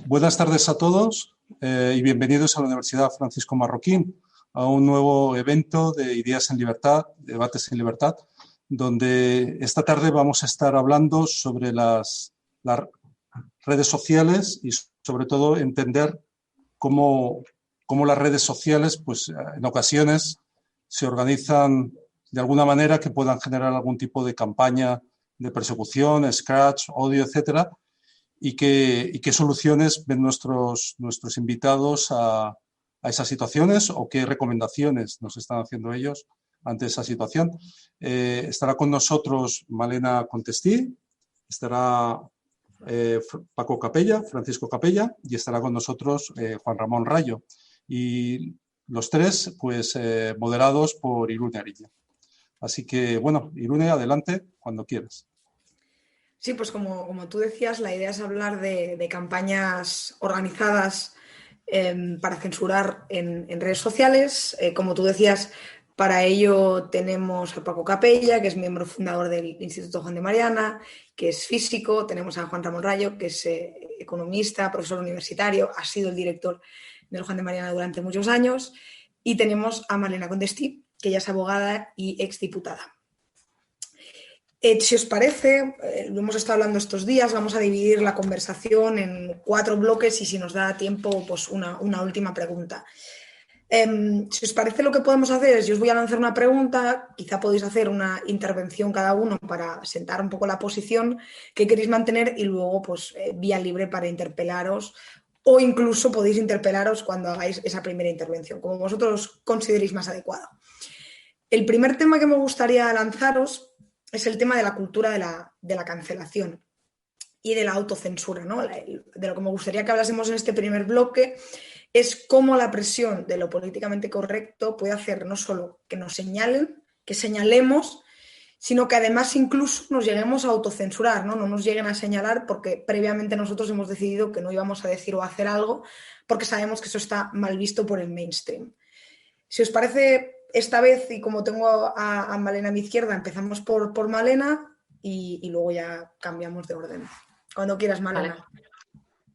Buenas tardes a todos y bienvenidos a la Universidad Francisco Marroquín, a un nuevo evento de Ideas en Libertad, Debates en Libertad, donde esta tarde vamos a estar hablando sobre las redes sociales y sobre todo entender cómo las redes sociales pues, en ocasiones se organizan de alguna manera que puedan generar algún tipo de campaña de persecución, scratch, odio, etcétera, y qué soluciones ven nuestros invitados a esas situaciones o qué recomendaciones nos están haciendo ellos ante esa situación. Estará con nosotros Malena Contestí, estará Paco Capella, Francisco Capella, y estará con nosotros Juan Ramón Rayo. Y los tres, pues, moderados por Irune Arilla. Así que, bueno, Irune, adelante, cuando quieras. Sí, pues como tú decías, la idea es hablar de campañas organizadas para censurar en redes sociales. Como tú decías, para ello tenemos a Paco Capella, que es miembro fundador del Instituto Juan de Mariana, que es físico. Tenemos a Juan Ramón Rayo, que es economista, profesor universitario, ha sido el director del Juan de Mariana durante muchos años. Y tenemos a Malena Contestí, que ella es abogada y exdiputada. Si os parece, lo hemos estado hablando estos días, vamos a dividir la conversación en 4 bloques y si nos da tiempo, pues una última pregunta. Si os parece, lo que podemos hacer es, yo os voy a lanzar una pregunta, quizá podéis hacer una intervención cada uno para sentar un poco la posición que queréis mantener y luego pues vía libre para interpelaros o incluso podéis interpelaros cuando hagáis esa primera intervención, como vosotros consideréis más adecuado. El primer tema que me gustaría lanzaros es el tema de la cultura de la cancelación y de la autocensura, ¿no? De lo que me gustaría que hablásemos en este primer bloque es cómo la presión de lo políticamente correcto puede hacer no solo que nos señalen, que señalemos, sino que además incluso nos lleguemos a autocensurar, ¿no? No nos lleguen a señalar porque previamente nosotros hemos decidido que no íbamos a decir o a hacer algo porque sabemos que eso está mal visto por el mainstream. Si os parece, esta vez, y como tengo a Malena a mi izquierda, empezamos por Malena y luego ya cambiamos de orden. Cuando quieras, Malena. Vale.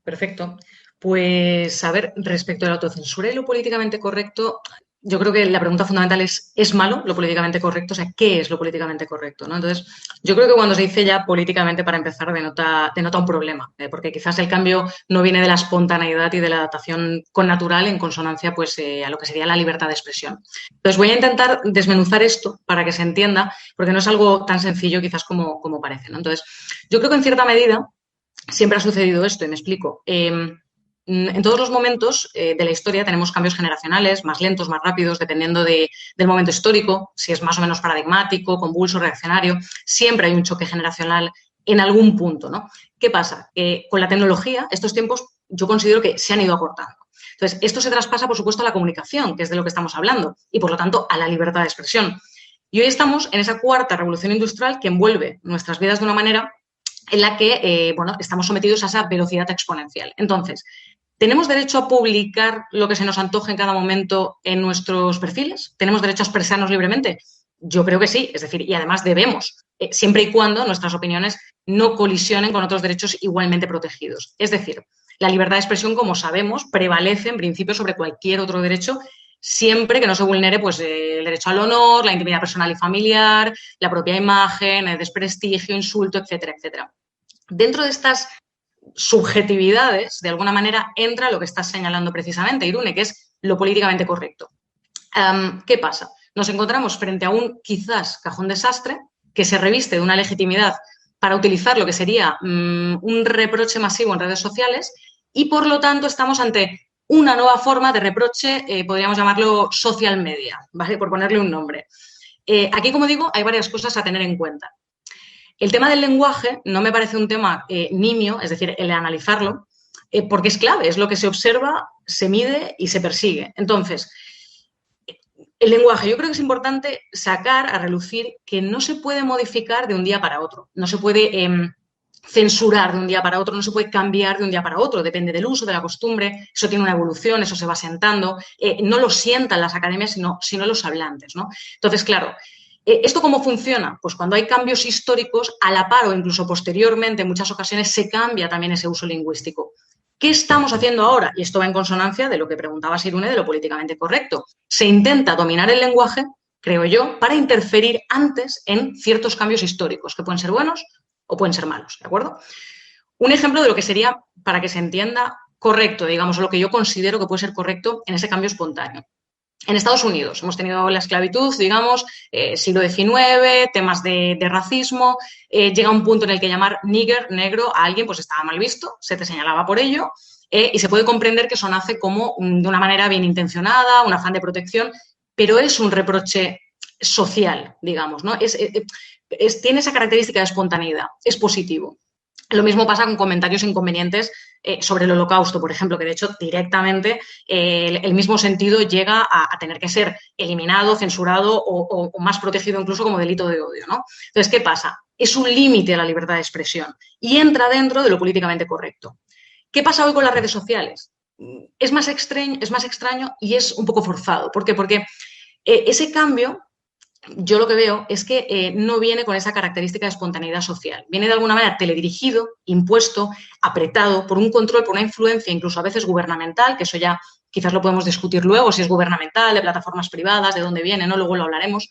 Perfecto. Pues, a ver, respecto a la autocensura y lo políticamente correcto, yo creo que la pregunta fundamental ¿es malo lo políticamente correcto? O sea, ¿qué es lo políticamente correcto? ¿No? Entonces, yo creo que cuando se dice ya políticamente, para empezar, denota un problema, porque quizás el cambio no viene de la espontaneidad y de la adaptación connatural en consonancia pues, a lo que sería la libertad de expresión. Entonces, voy a intentar desmenuzar esto para que se entienda, porque no es algo tan sencillo quizás como parece, ¿no? Entonces, yo creo que en cierta medida siempre ha sucedido esto, y me explico. En todos los momentos de la historia tenemos cambios generacionales, más lentos, más rápidos, dependiendo del momento histórico, si es más o menos paradigmático, convulso, reaccionario. Siempre hay un choque generacional en algún punto, ¿no? ¿Qué pasa? Con la tecnología, estos tiempos yo considero que se han ido acortando. Entonces, esto se traspasa, por supuesto, a la comunicación, que es de lo que estamos hablando, y, por lo tanto, a la libertad de expresión. Y hoy estamos en esa cuarta revolución industrial que envuelve nuestras vidas de una manera en la que, bueno, estamos sometidos a esa velocidad exponencial. Entonces, ¿tenemos derecho a publicar lo que se nos antoje en cada momento en nuestros perfiles? ¿Tenemos derecho a expresarnos libremente? Yo creo que sí, es decir, y además debemos, siempre y cuando nuestras opiniones no colisionen con otros derechos igualmente protegidos. Es decir, la libertad de expresión, como sabemos, prevalece en principio sobre cualquier otro derecho, siempre que no se vulnere pues, el derecho al honor, la intimidad personal y familiar, la propia imagen, el desprestigio, insulto, etcétera, etcétera. Dentro de estas subjetividades, de alguna manera, entra lo que estás señalando precisamente, Irune, que es lo políticamente correcto. ¿Qué pasa? Nos encontramos frente a un quizás cajón desastre que se reviste de una legitimidad para utilizar lo que sería un reproche masivo en redes sociales y, por lo tanto, estamos ante una nueva forma de reproche, podríamos llamarlo social media, ¿vale? Por ponerle un nombre. Aquí, como digo, hay varias cosas a tener en cuenta. El tema del lenguaje no me parece un tema nimio, es decir, el analizarlo, porque es clave, es lo que se observa, se mide y se persigue. Entonces, el lenguaje, yo creo que es importante sacar a relucir que no se puede modificar de un día para otro, no se puede censurar de un día para otro, no se puede cambiar de un día para otro, depende del uso, de la costumbre, eso tiene una evolución, eso se va asentando, no lo sientan las academias, sino los hablantes, ¿no? Entonces, claro, ¿esto cómo funciona? Pues cuando hay cambios históricos, a la par o incluso posteriormente, en muchas ocasiones se cambia también ese uso lingüístico. ¿Qué estamos haciendo ahora? Y esto va en consonancia de lo que preguntaba Sirune de lo políticamente correcto. Se intenta dominar el lenguaje, creo yo, para interferir antes en ciertos cambios históricos, que pueden ser buenos o pueden ser malos, ¿de acuerdo? Un ejemplo de lo que sería, para que se entienda, correcto, digamos, lo que yo considero que puede ser correcto en ese cambio espontáneo. En Estados Unidos hemos tenido la esclavitud, digamos, siglo XIX, temas de racismo, llega un punto en el que llamar nigger, negro, a alguien pues estaba mal visto, se te señalaba por ello, y se puede comprender que eso nace como de una manera bien intencionada, un afán de protección, pero es un reproche social, digamos, ¿no? Tiene esa característica de espontaneidad, es positivo. Lo mismo pasa con comentarios inconvenientes sobre el Holocausto, por ejemplo, que de hecho directamente el mismo sentido llega a tener que ser eliminado, censurado o más protegido incluso como delito de odio, ¿no? Entonces, ¿qué pasa? Es un límite a la libertad de expresión y entra dentro de lo políticamente correcto. ¿Qué pasa hoy con las redes sociales? Es más extraño y es un poco forzado. ¿Por qué? Porque ese cambio, yo lo que veo es que no viene con esa característica de espontaneidad social. Viene de alguna manera teledirigido, impuesto, apretado por un control, por una influencia incluso a veces gubernamental, que eso ya quizás lo podemos discutir luego, si es gubernamental, de plataformas privadas, de dónde viene, ¿no? Luego lo hablaremos,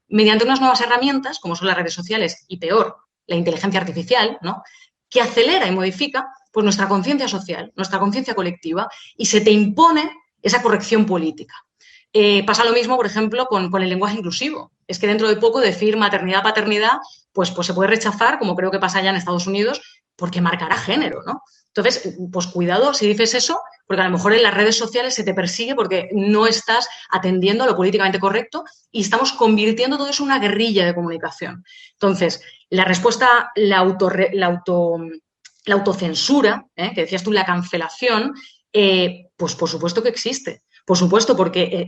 mediante unas nuevas herramientas, como son las redes sociales y peor, la inteligencia artificial, ¿no? Que acelera y modifica pues, nuestra conciencia social, nuestra conciencia colectiva y se te impone esa corrección política. Pasa lo mismo, por ejemplo, con el lenguaje inclusivo. Es que dentro de poco decir maternidad, paternidad, pues se puede rechazar, como creo que pasa ya en Estados Unidos, porque marcará género, ¿no? Entonces, pues cuidado si dices eso, porque a lo mejor en las redes sociales se te persigue porque no estás atendiendo a lo políticamente correcto y estamos convirtiendo todo eso en una guerrilla de comunicación. Entonces, la respuesta, la autocensura, que decías tú, la cancelación, pues por supuesto que existe. Por supuesto, porque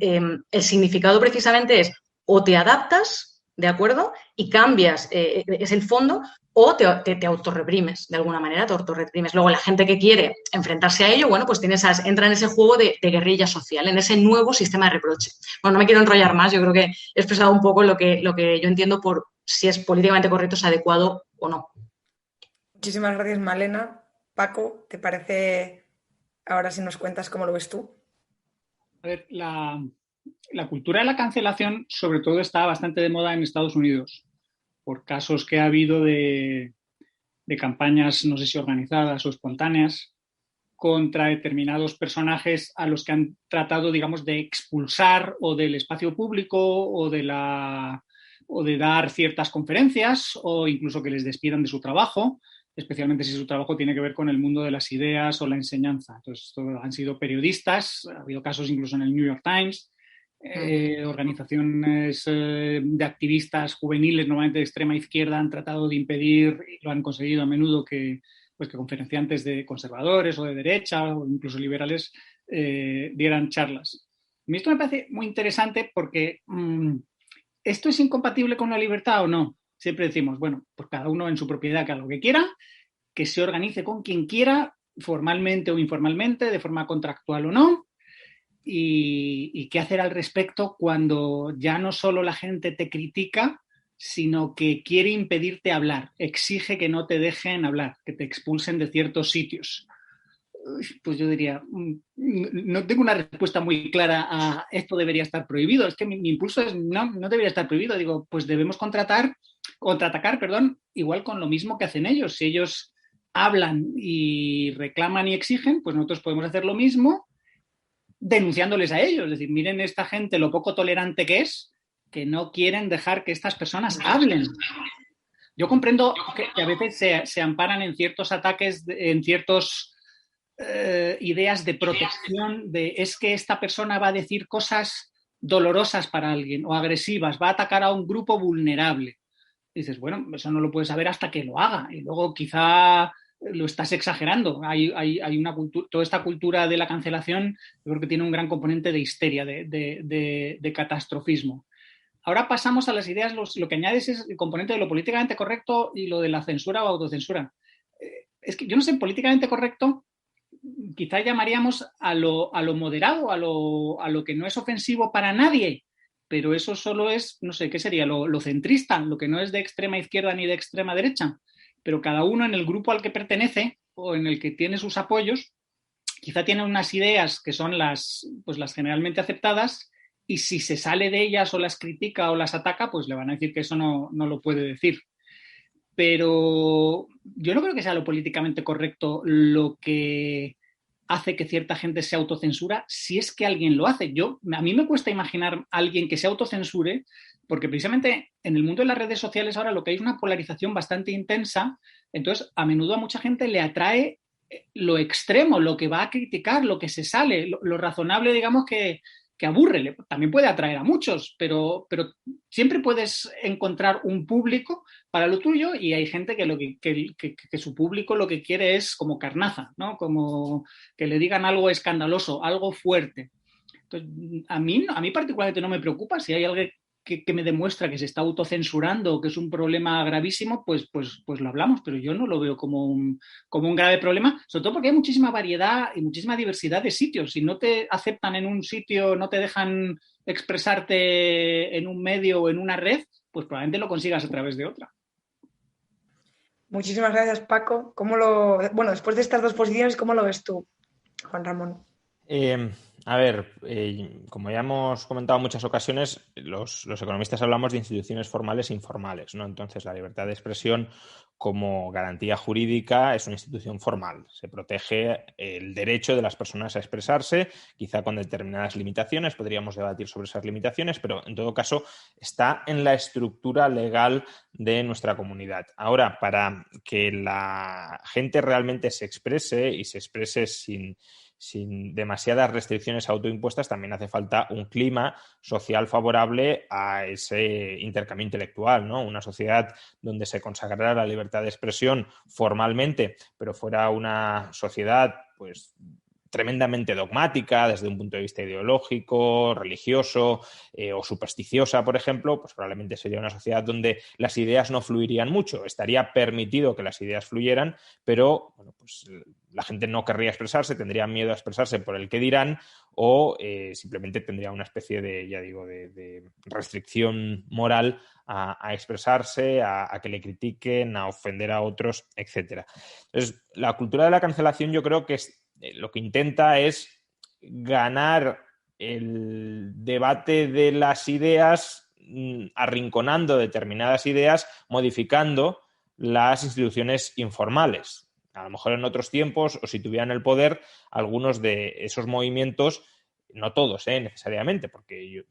el significado precisamente es o te adaptas, ¿de acuerdo? Y cambias, es el fondo, o te autorreprimes, de alguna manera te autorreprimes. Luego, la gente que quiere enfrentarse a ello, bueno, pues entra en ese juego de guerrilla social, en ese nuevo sistema de reproche. Bueno, no me quiero enrollar más, yo creo que he expresado un poco lo que yo entiendo por si es políticamente correcto, es adecuado o no. Muchísimas gracias, Malena. Paco, ¿te parece ahora si nos cuentas cómo lo ves tú? A ver, la cultura de la cancelación sobre todo está bastante de moda en Estados Unidos por casos que ha habido de campañas, no sé si organizadas o espontáneas, contra determinados personajes a los que han tratado, digamos, de expulsar o del espacio público o de dar ciertas conferencias o incluso que les despidan de su trabajo, especialmente si su trabajo tiene que ver con el mundo de las ideas o la enseñanza. Entonces, han sido periodistas, ha habido casos incluso en el New York Times, organizaciones de activistas juveniles, normalmente de extrema izquierda, han tratado de impedir, y lo han conseguido a menudo, que conferenciantes de conservadores o de derecha o incluso liberales dieran charlas. A mí esto me parece muy interesante porque ¿esto es incompatible con la libertad o no? Siempre decimos, bueno, pues cada uno en su propiedad que haga lo que quiera, que se organice con quien quiera, formalmente o informalmente, de forma contractual o no, y qué hacer al respecto cuando ya no solo la gente te critica, sino que quiere impedirte hablar, exige que no te dejen hablar, que te expulsen de ciertos sitios. Pues yo diría, no tengo una respuesta muy clara a esto debería estar prohibido. Es que mi impulso es, no debería estar prohibido. Digo, pues debemos contraatacar, igual con lo mismo que hacen ellos. Si ellos hablan y reclaman y exigen, pues nosotros podemos hacer lo mismo denunciándoles a ellos. Es decir, miren esta gente lo poco tolerante que es, que no quieren dejar que estas personas hablen. Yo comprendo que a veces se amparan en ciertos ataques, en ciertos ideas de protección, de es que esta persona va a decir cosas dolorosas para alguien o agresivas, va a atacar a un grupo vulnerable. Y dices, bueno, eso no lo puedes saber hasta que lo haga y luego quizá lo estás exagerando. Hay una cultura, toda esta cultura de la cancelación, yo creo que tiene un gran componente de histeria, de catastrofismo. Ahora pasamos a las ideas, lo que añades es el componente de lo políticamente correcto y lo de la censura o autocensura. Es que yo no sé, políticamente correcto quizá llamaríamos a lo moderado, a lo que no es ofensivo para nadie, pero eso solo es, no sé, ¿qué sería? Lo centrista, lo que no es de extrema izquierda ni de extrema derecha, pero cada uno en el grupo al que pertenece o en el que tiene sus apoyos, quizá tiene unas ideas que son las generalmente aceptadas, y si se sale de ellas o las critica o las ataca, pues le van a decir que eso no lo puede decir. Pero yo no creo que sea lo políticamente correcto lo que hace que cierta gente se autocensura, si es que alguien lo hace. A mí me cuesta imaginar a alguien que se autocensure, porque precisamente en el mundo de las redes sociales ahora lo que hay es una polarización bastante intensa. Entonces a menudo a mucha gente le atrae lo extremo, lo que va a criticar, lo que se sale, lo razonable, digamos, que aburre. También puede atraer a muchos, pero siempre puedes encontrar un público para lo tuyo, y hay gente que su público lo que quiere es como carnaza, ¿no? Como que le digan algo escandaloso, algo fuerte. Entonces, a mí particularmente no me preocupa. Si hay alguien que me demuestra que se está autocensurando, que es un problema gravísimo, pues lo hablamos, pero yo no lo veo como un grave problema, sobre todo porque hay muchísima variedad y muchísima diversidad de sitios. Si no te aceptan en un sitio, no te dejan expresarte en un medio o en una red, pues probablemente lo consigas a través de otra. Muchísimas gracias, Paco. Después de estas dos posiciones, ¿cómo lo ves tú, Juan Ramón? A ver, como ya hemos comentado en muchas ocasiones, los economistas hablamos de instituciones formales e informales, ¿no? Entonces, la libertad de expresión como garantía jurídica es una institución formal. Se protege el derecho de las personas a expresarse, quizá con determinadas limitaciones, podríamos debatir sobre esas limitaciones, pero en todo caso está en la estructura legal de nuestra comunidad. Ahora, para que la gente realmente se exprese y se exprese sin demasiadas restricciones autoimpuestas, también hace falta un clima social favorable a ese intercambio intelectual, ¿no? Una sociedad donde se consagrara la libertad de expresión formalmente, pero fuera una sociedad, pues, tremendamente dogmática desde un punto de vista ideológico, religioso o supersticiosa, por ejemplo, pues probablemente sería una sociedad donde las ideas no fluirían mucho. Estaría permitido que las ideas fluyeran, pero bueno, pues la gente no querría expresarse, tendría miedo a expresarse por el qué dirán, o simplemente tendría una especie de restricción moral a expresarse, a que le critiquen, a ofender a otros, etcétera. Entonces, la cultura de la cancelación yo creo que lo que intenta es ganar el debate de las ideas, arrinconando determinadas ideas, modificando las instituciones informales. A lo mejor en otros tiempos, o si tuvieran el poder, algunos de esos movimientos, no todos necesariamente, porque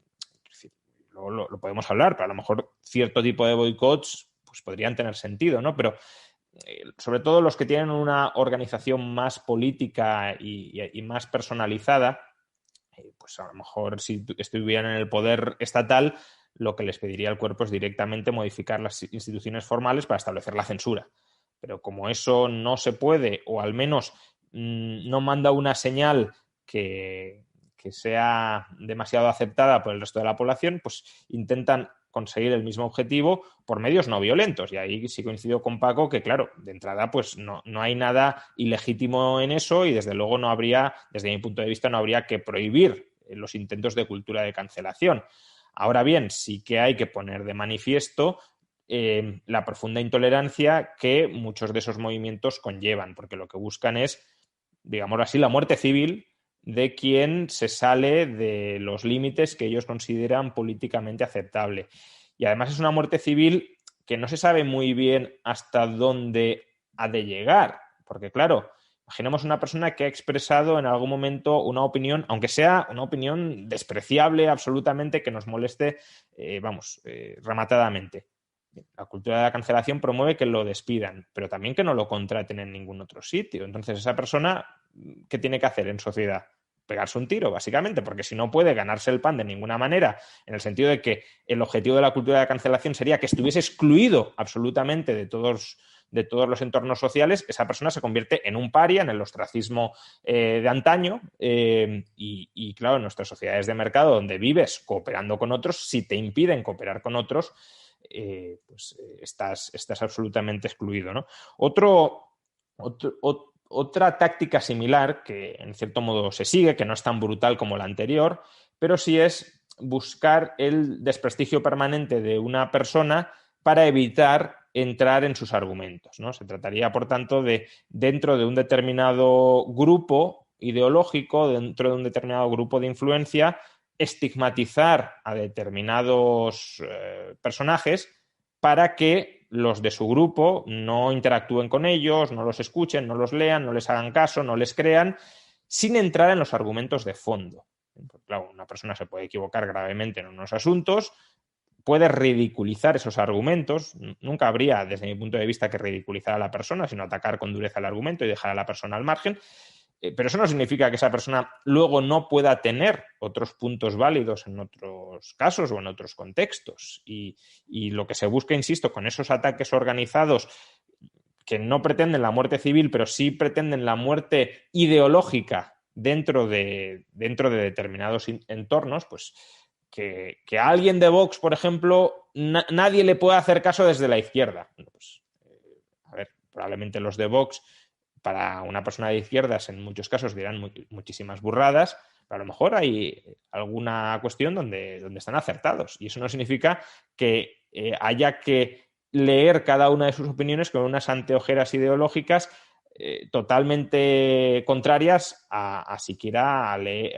lo podemos hablar, pero a lo mejor cierto tipo de boicots pues podrían tener sentido, ¿no? Pero sobre todo los que tienen una organización más política y más personalizada, pues a lo mejor si estuvieran en el poder estatal, lo que les pediría el cuerpo es directamente modificar las instituciones formales para establecer la censura. Pero como eso no se puede, o al menos no manda una señal que sea demasiado aceptada por el resto de la población, pues intentan conseguir el mismo objetivo por medios no violentos. Y ahí sí coincido con Paco que, claro, de entrada pues no hay nada ilegítimo en eso, y desde luego no habría, desde mi punto de vista, no habría que prohibir los intentos de cultura de cancelación. Ahora bien, sí que hay que poner de manifiesto la profunda intolerancia que muchos de esos movimientos conllevan, porque lo que buscan es, digámoslo así, la muerte civil de quien se sale de los límites que ellos consideran políticamente aceptable. Y además es una muerte civil que no se sabe muy bien hasta dónde ha de llegar, porque claro, imaginemos una persona que ha expresado en algún momento una opinión, aunque sea una opinión despreciable absolutamente, que nos moleste, rematadamente. La cultura de la cancelación promueve que lo despidan, pero también que no lo contraten en ningún otro sitio. Entonces, esa persona, ¿qué tiene que hacer en sociedad? Pegarse un tiro, básicamente, porque si no puede ganarse el pan de ninguna manera, en el sentido de que el objetivo de la cultura de la cancelación sería que estuviese excluido absolutamente de todos los entornos sociales, esa persona se convierte en un paria, en el ostracismo de antaño, y claro, en nuestras sociedades de mercado, donde vives cooperando con otros, si te impiden cooperar con otros, pues estás absolutamente excluido, ¿no? Otra táctica similar, que en cierto modo se sigue, que no es tan brutal como la anterior, pero sí es buscar el desprestigio permanente de una persona para evitar entrar en sus argumentos, ¿no? Se trataría, por tanto, de, dentro de un determinado grupo, ideológico dentro de un determinado grupo de influencia, estigmatizar a determinados personajes para que los de su grupo no interactúen con ellos, no los escuchen, no los lean, no les hagan caso, no les crean, sin entrar en los argumentos de fondo. Porque, claro, una persona se puede equivocar gravemente en unos asuntos, puede ridiculizar esos argumentos. Nunca habría, desde mi punto de vista, que ridiculizar a la persona, sino atacar con dureza el argumento y dejar a la persona al margen. Pero eso no significa que esa persona luego no pueda tener otros puntos válidos en otros casos o en otros contextos. Y lo que se busca, insisto, con esos ataques organizados que no pretenden la muerte civil, pero sí pretenden la muerte ideológica dentro de determinados entornos, pues que a alguien de Vox, por ejemplo, nadie le puede hacer caso desde la izquierda. Bueno, pues, a ver, probablemente los de Vox, para una persona de izquierdas, en muchos casos dirán muchísimas burradas, pero a lo mejor hay alguna cuestión donde están acertados. Y eso no significa que haya que leer cada una de sus opiniones con unas anteojeras ideológicas totalmente contrarias a siquiera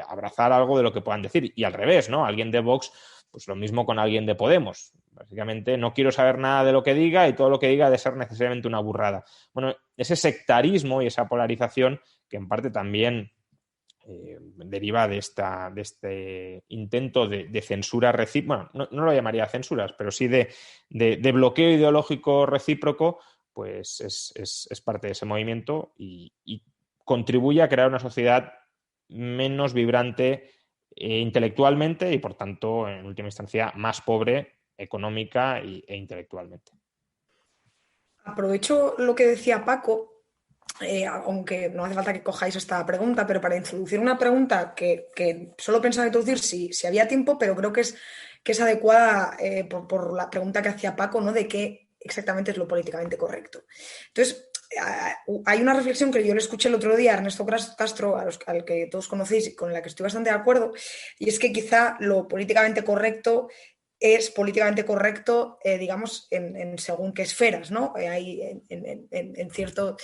abrazar algo de lo que puedan decir. Y al revés, ¿no? Alguien de Vox, pues lo mismo con alguien de Podemos. Básicamente, no quiero saber nada de lo que diga y todo lo que diga ha de ser necesariamente una burrada. Bueno, ese sectarismo y esa polarización, que en parte también deriva de este intento de censura recíproca, bueno, no lo llamaría censuras, pero sí de bloqueo ideológico recíproco, pues es parte de ese movimiento y contribuye a crear una sociedad menos vibrante intelectualmente y, por tanto, en última instancia, más pobre económica e intelectualmente. Aprovecho lo que decía Paco, aunque no hace falta que cojáis esta pregunta, pero para introducir una pregunta que solo pensaba introducir si había tiempo, pero creo que es adecuada por la pregunta que hacía Paco, ¿no? De qué exactamente es lo políticamente correcto. Entonces, hay una reflexión que yo le escuché el otro día a Ernesto Castro, al que todos conocéis y con la que estoy bastante de acuerdo, y es que quizá lo políticamente correcto es políticamente correcto, digamos, en según qué esferas, ¿no? Hay en cierto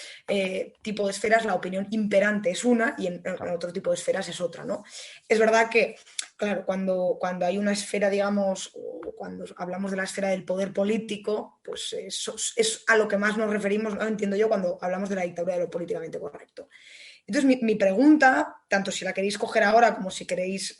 tipo de esferas la opinión imperante es una y en otro tipo de esferas es otra, ¿no? Es verdad que, claro, cuando hay una esfera, digamos, o cuando hablamos de la esfera del poder político, pues eso es a lo que más nos referimos, ¿no? Entiendo yo, cuando hablamos de la dictadura de lo políticamente correcto. Entonces, mi pregunta, tanto si la queréis coger ahora como si queréis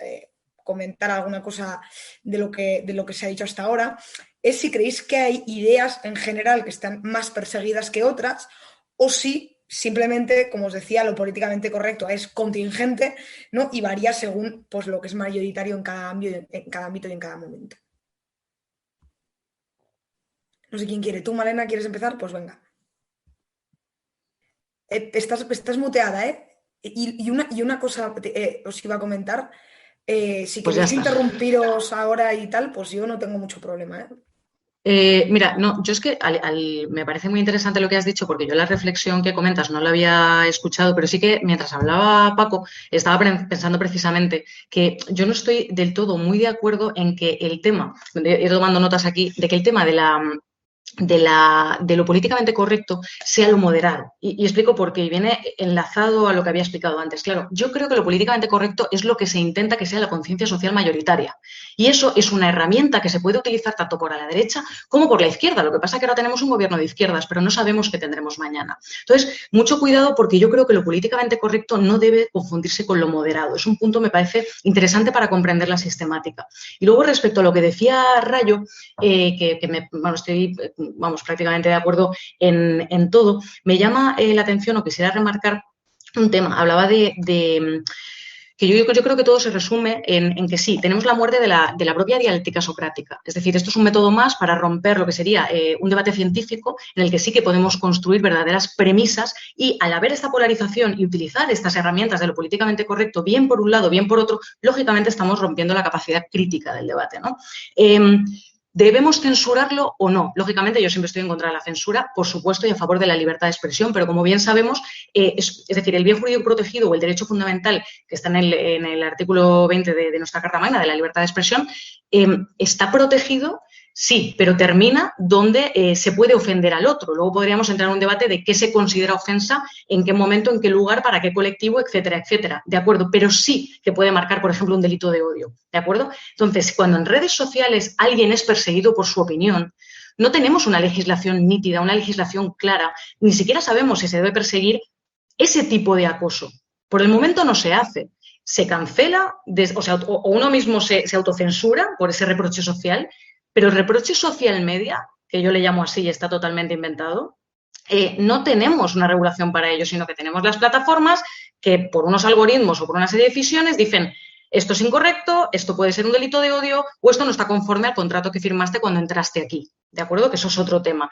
comentar alguna cosa de lo que se ha dicho hasta ahora, es si creéis que hay ideas en general que están más perseguidas que otras o si simplemente, como os decía, lo políticamente correcto es contingente, ¿no? Y varía según pues, lo que es mayoritario en cada ámbito y en cada momento. No sé quién quiere. ¿Tú, Malena, quieres empezar? Pues venga. Estás muteada, ¿eh? Y una cosa os iba a comentar. Si Pues queréis interrumpiros ahora y tal, pues yo no tengo mucho problema, mira, no, yo es que me parece muy interesante lo que has dicho, porque yo la reflexión que comentas no la había escuchado, pero sí que mientras hablaba Paco, estaba pensando precisamente que yo no estoy del todo muy de acuerdo en que el tema, he ido tomando notas aquí, de que el tema de lo políticamente correcto sea lo moderado. Y explico por qué. Y viene enlazado a lo que había explicado antes. Claro, yo creo que lo políticamente correcto es lo que se intenta que sea la conciencia social mayoritaria. Y eso es una herramienta que se puede utilizar tanto por la derecha como por la izquierda. Lo que pasa es que ahora tenemos un gobierno de izquierdas, pero no sabemos qué tendremos mañana. Entonces, mucho cuidado, porque yo creo que lo políticamente correcto no debe confundirse con lo moderado. Es un punto, me parece, interesante para comprender la sistemática. Y luego, respecto a lo que decía Rayo, estoy prácticamente de acuerdo en todo. Me llama la atención o quisiera remarcar un tema. Hablaba de que yo creo que todo se resume en que sí, tenemos la muerte de la propia dialéctica socrática. Es decir, esto es un método más para romper lo que sería un debate científico en el que sí que podemos construir verdaderas premisas y al haber esta polarización y utilizar estas herramientas de lo políticamente correcto, bien por un lado, bien por otro, lógicamente estamos rompiendo la capacidad crítica del debate, ¿no? ¿Debemos censurarlo o no? Lógicamente, yo siempre estoy en contra de la censura, por supuesto, y a favor de la libertad de expresión, pero como bien sabemos, es decir, el bien jurídico protegido o el derecho fundamental que está en el artículo 20 de nuestra Carta Magna de la libertad de expresión está protegido Sí, pero termina donde se puede ofender al otro. Luego podríamos entrar en un debate de qué se considera ofensa, en qué momento, en qué lugar, para qué colectivo, etcétera, etcétera. ¿De acuerdo? Pero sí que puede marcar, por ejemplo, un delito de odio. ¿De acuerdo? Entonces, cuando en redes sociales alguien es perseguido por su opinión, no tenemos una legislación nítida, una legislación clara. Ni siquiera sabemos si se debe perseguir ese tipo de acoso. Por el momento no se hace. Se cancela, o uno mismo se autocensura por ese reproche social. Pero el reproche social media, que yo le llamo así y está totalmente inventado, no tenemos una regulación para ello, sino que tenemos las plataformas que por unos algoritmos o por una serie de decisiones dicen esto es incorrecto, esto puede ser un delito de odio o esto no está conforme al contrato que firmaste cuando entraste aquí. ¿De acuerdo? Que eso es otro tema.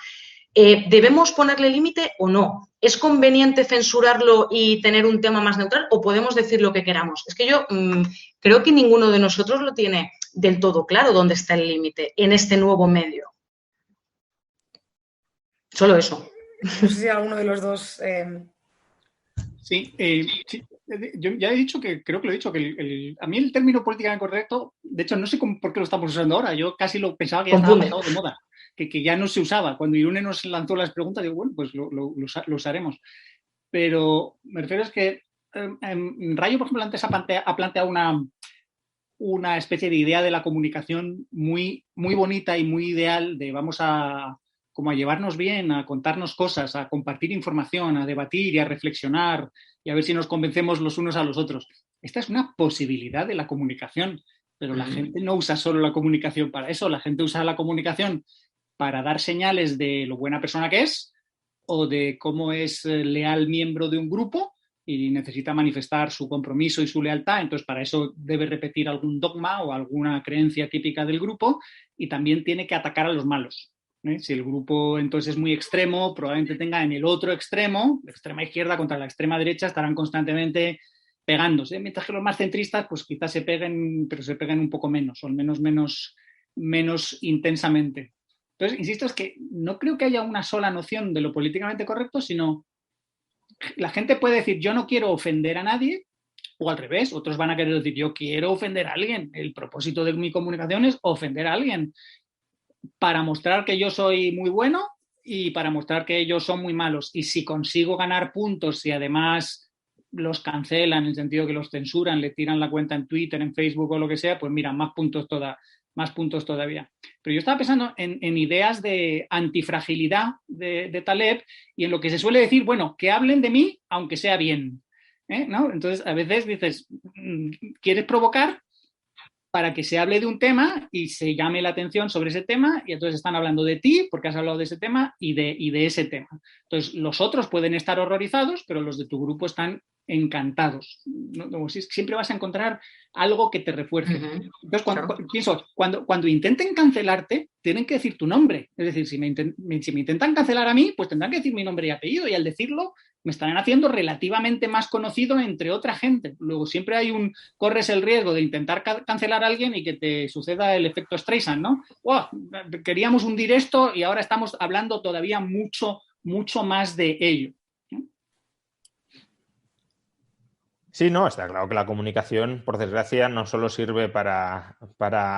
¿Debemos ponerle límite o no? ¿Es conveniente censurarlo y tener un tema más neutral o podemos decir lo que queramos? Es que yo creo que ninguno de nosotros lo tiene del todo claro dónde está el límite en este nuevo medio. Solo eso. No sé si alguno de los dos... Sí, sí, yo ya he dicho que, creo que lo he dicho, que a mí el término políticamente correcto, de hecho no sé por qué lo estamos usando ahora, yo casi lo pensaba que ya estaba pasado de moda, que ya no se usaba. Cuando Irune nos lanzó las preguntas, digo, bueno, pues lo usaremos. Pero me refiero es que Rayo, por ejemplo, antes ha planteado una especie de idea de la comunicación muy, muy bonita y muy ideal de vamos a llevarnos bien, a contarnos cosas, a compartir información, a debatir y a reflexionar y a ver si nos convencemos los unos a los otros. Esta es una posibilidad de la comunicación, pero la gente no usa solo la comunicación para eso, la gente usa la comunicación para dar señales de lo buena persona que es o de cómo es leal miembro de un grupo y necesita manifestar su compromiso y su lealtad, entonces para eso debe repetir algún dogma o alguna creencia típica del grupo y también tiene que atacar a los malos. Si el grupo entonces es muy extremo, probablemente tenga en el otro extremo, la extrema izquierda contra la extrema derecha, estarán constantemente pegándose, mientras que los más centristas pues quizás se peguen, pero se peguen un poco menos, o al menos menos intensamente. Entonces, insisto, es que no creo que haya una sola noción de lo políticamente correcto, sino la gente puede decir yo no quiero ofender a nadie, o al revés, otros van a querer decir yo quiero ofender a alguien. El propósito de mi comunicación es ofender a alguien para mostrar que yo soy muy bueno y para mostrar que ellos son muy malos. Y si consigo ganar puntos y además los cancelan, en el sentido que los censuran, le tiran la cuenta en Twitter, en Facebook o lo que sea, pues mira, más puntos todavía. Pero yo estaba pensando en ideas de antifragilidad de Taleb y en lo que se suele decir, bueno, que hablen de mí aunque sea bien. ¿No? Entonces, a veces dices, ¿quieres provocar para que se hable de un tema y se llame la atención sobre ese tema y entonces están hablando de ti porque has hablado de ese tema y de ese tema? Entonces, los otros pueden estar horrorizados, pero los de tu grupo están encantados. Siempre vas a encontrar algo que te refuerce. Entonces, pienso, cuando intenten cancelarte, tienen que decir tu nombre. Es decir, si me intentan cancelar a mí, pues tendrán que decir mi nombre y apellido, y al decirlo me estarán haciendo relativamente más conocido entre otra gente. Luego siempre corres el riesgo de intentar cancelar a alguien y que te suceda el efecto Streisand, ¿no? ¡Wow! Queríamos hundir esto y ahora estamos hablando todavía mucho, mucho más de ello. Sí, no, está claro que la comunicación, por desgracia, no solo sirve para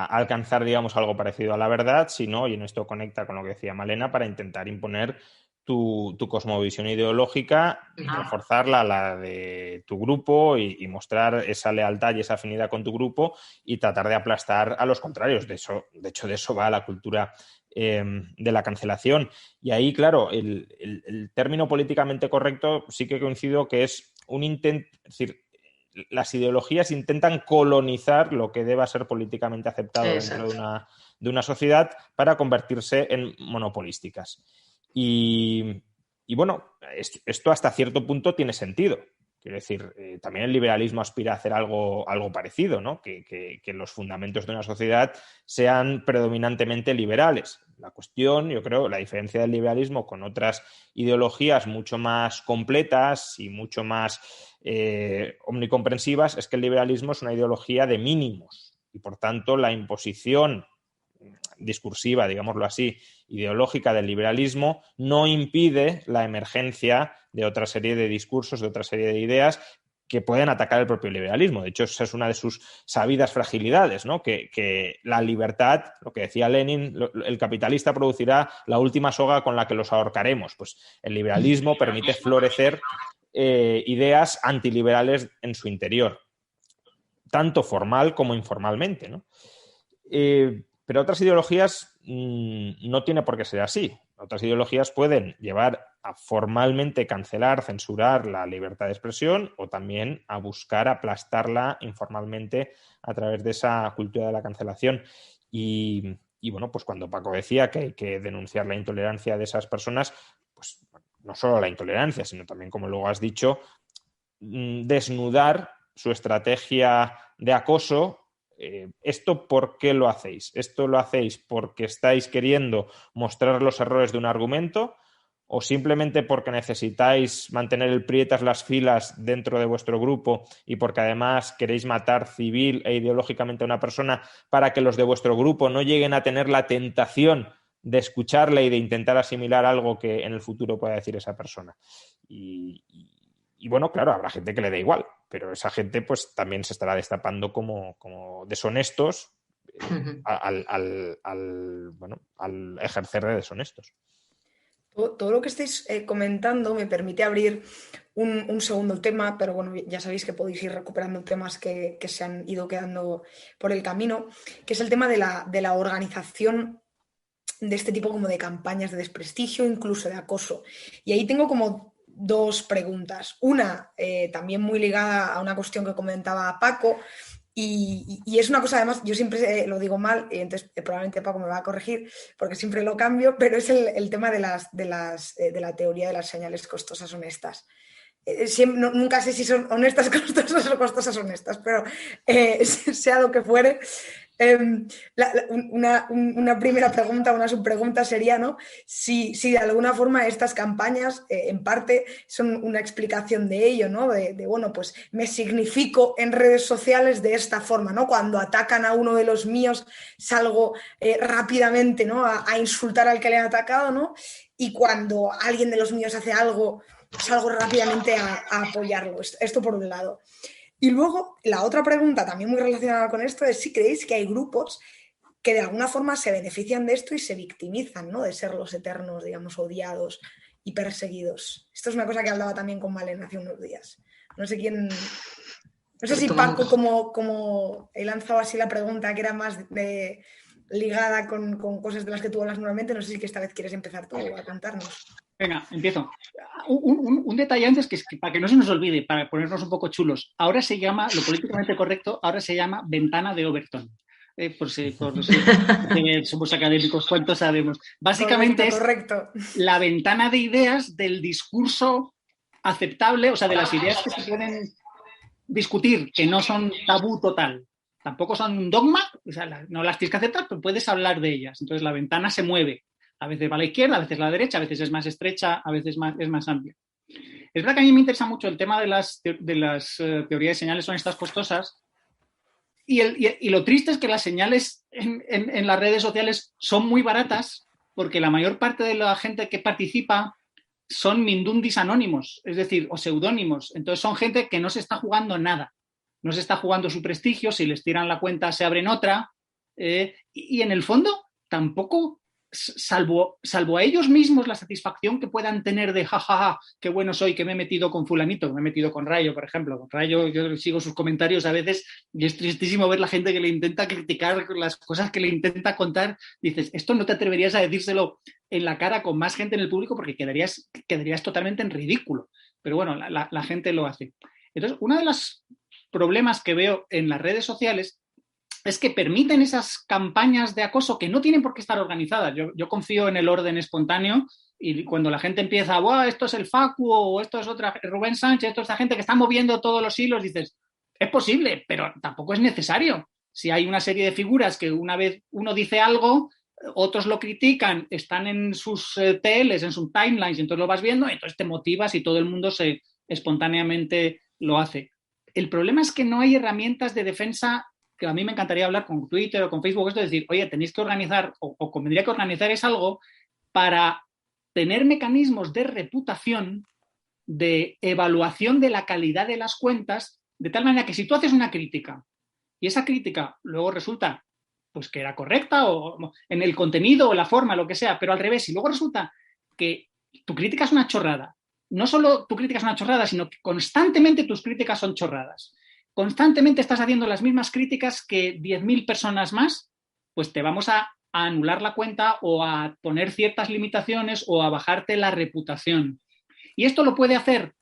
alcanzar, digamos, algo parecido a la verdad, sino, y en esto conecta con lo que decía Malena, para intentar imponer tu cosmovisión ideológica, reforzarla a la de tu grupo y mostrar esa lealtad y esa afinidad con tu grupo y tratar de aplastar a los contrarios. De hecho, de eso va la cultura de la cancelación. Y ahí, claro, el término políticamente correcto sí que coincido que es un intento, es decir, las ideologías intentan colonizar lo que deba ser políticamente aceptado dentro de una sociedad para convertirse en monopolísticas. Y bueno, esto hasta cierto punto tiene sentido. Quiero decir, también el liberalismo aspira a hacer algo parecido, ¿no? Que los fundamentos de una sociedad sean predominantemente liberales. La cuestión, yo creo, la diferencia del liberalismo con otras ideologías mucho más completas y mucho más omnicomprensivas es que el liberalismo es una ideología de mínimos y, por tanto, la imposición discursiva, digámoslo así, ideológica del liberalismo no impide la emergencia de otra serie de discursos, de otra serie de ideas que pueden atacar el propio liberalismo. De hecho, esa es una de sus sabidas fragilidades, ¿no? Que la libertad, lo que decía Lenin, el capitalista producirá la última soga con la que los ahorcaremos. Pues el liberalismo permite florecer ideas antiliberales en su interior, tanto formal como informalmente, ¿no? Pero otras ideologías no tiene por qué ser así. Otras ideologías pueden llevar a formalmente cancelar, censurar la libertad de expresión o también a buscar aplastarla informalmente a través de esa cultura de la cancelación. Y bueno, pues cuando Paco decía que hay que denunciar la intolerancia de esas personas, pues no solo la intolerancia, sino también, como luego has dicho, desnudar su estrategia de acoso. ¿Esto por qué lo hacéis? ¿Esto lo hacéis porque estáis queriendo mostrar los errores de un argumento o simplemente porque necesitáis mantener el prietas las filas dentro de vuestro grupo y porque además queréis matar civil e ideológicamente a una persona para que los de vuestro grupo no lleguen a tener la tentación de escucharle y de intentar asimilar algo que en el futuro pueda decir esa persona? Y bueno, claro, habrá gente que le dé igual, pero esa gente pues también se estará destapando como deshonestos al ejercer de deshonestos. Todo lo que estáis comentando me permite abrir un segundo tema, pero bueno, ya sabéis que podéis ir recuperando temas que se han ido quedando por el camino, que es el tema de la organización de este tipo como de campañas de desprestigio, incluso de acoso. Y ahí tengo como dos preguntas. Una, también muy ligada a una cuestión que comentaba Paco, y es una cosa, además, yo siempre lo digo mal, y entonces probablemente Paco me va a corregir porque siempre lo cambio, pero es el tema de la teoría de las señales costosas honestas. Nunca sé si son honestas costosas o costosas honestas, pero sea lo que fuere. Una primera pregunta, una subpregunta sería, ¿no? Si de alguna forma estas campañas en parte son una explicación de ello, ¿no? Bueno, pues me significo en redes sociales de esta forma, ¿no? Cuando atacan a uno de los míos salgo rápidamente, ¿no? A insultar al que le han atacado, ¿no? Y cuando alguien de los míos hace algo, salgo rápidamente a apoyarlo. Esto por un lado. Y luego, la otra pregunta, también muy relacionada con esto, es si creéis que hay grupos que de alguna forma se benefician de esto y se victimizan, ¿no? De ser los eternos, digamos, odiados y perseguidos. Esto es una cosa que hablaba también con Malena hace unos días. No sé quién... No sé si Paco, como he lanzado así la pregunta, que era más ligada con cosas de las que tú hablas normalmente, no sé si que esta vez quieres empezar tú a contarnos. Venga, empiezo. Un detalle antes, que para que no se nos olvide, para ponernos un poco chulos. Ahora se llama, lo políticamente correcto, ahora se llama ventana de Overton. Por si somos académicos, ¿cuántos sabemos? Básicamente correcto. Es la ventana de ideas del discurso aceptable, o sea, de las ideas que se pueden discutir, que no son tabú total. Tampoco son un dogma, o sea, no las tienes que aceptar, pero puedes hablar de ellas. Entonces la ventana se mueve. A veces va a la izquierda, a veces a la derecha, a veces es más estrecha, a veces es más amplia. Es verdad que a mí me interesa mucho el tema de las teorías de señales honestas costosas y lo triste es que las señales en las redes sociales son muy baratas porque la mayor parte de la gente que participa son mindundis anónimos, es decir, o seudónimos. Entonces son gente que no se está jugando nada. No se está jugando su prestigio, si les tiran la cuenta se abren otra. Y en el fondo tampoco... Salvo a ellos mismos la satisfacción que puedan tener de jajaja, qué bueno soy, que me he metido con fulanito, me he metido con Rayo, por ejemplo. Con Rayo yo sigo sus comentarios a veces y es tristísimo ver la gente que le intenta criticar las cosas que le intenta contar. Dices, esto no te atreverías a decírselo en la cara con más gente en el público porque quedarías totalmente en ridículo. Pero bueno, la gente lo hace. Entonces, uno de los problemas que veo en las redes sociales es que permiten esas campañas de acoso que no tienen por qué estar organizadas. Yo confío en el orden espontáneo y cuando la gente empieza, ¡buah, esto es el Facu o esto es otra, Rubén Sánchez, esto es esta gente que está moviendo todos los hilos! Dices, es posible, pero tampoco es necesario. Si hay una serie de figuras que una vez uno dice algo, otros lo critican, están en sus TLs, en sus timelines, y entonces lo vas viendo, y entonces te motivas y todo el mundo espontáneamente lo hace. El problema es que no hay herramientas de defensa que a mí me encantaría hablar con Twitter o con Facebook, esto es decir, oye, tenéis que organizar o convendría que organizar es algo para tener mecanismos de reputación de evaluación de la calidad de las cuentas, de tal manera que si tú haces una crítica y esa crítica luego resulta pues que era correcta o en el contenido o la forma, lo que sea, pero al revés, si luego resulta que tu crítica es una chorrada, no solo tu crítica es una chorrada, sino que constantemente tus críticas son chorradas, constantemente estás haciendo las mismas críticas que 10.000 personas más, pues te vamos a anular la cuenta o a poner ciertas limitaciones o a bajarte la reputación. Y esto lo puede hacer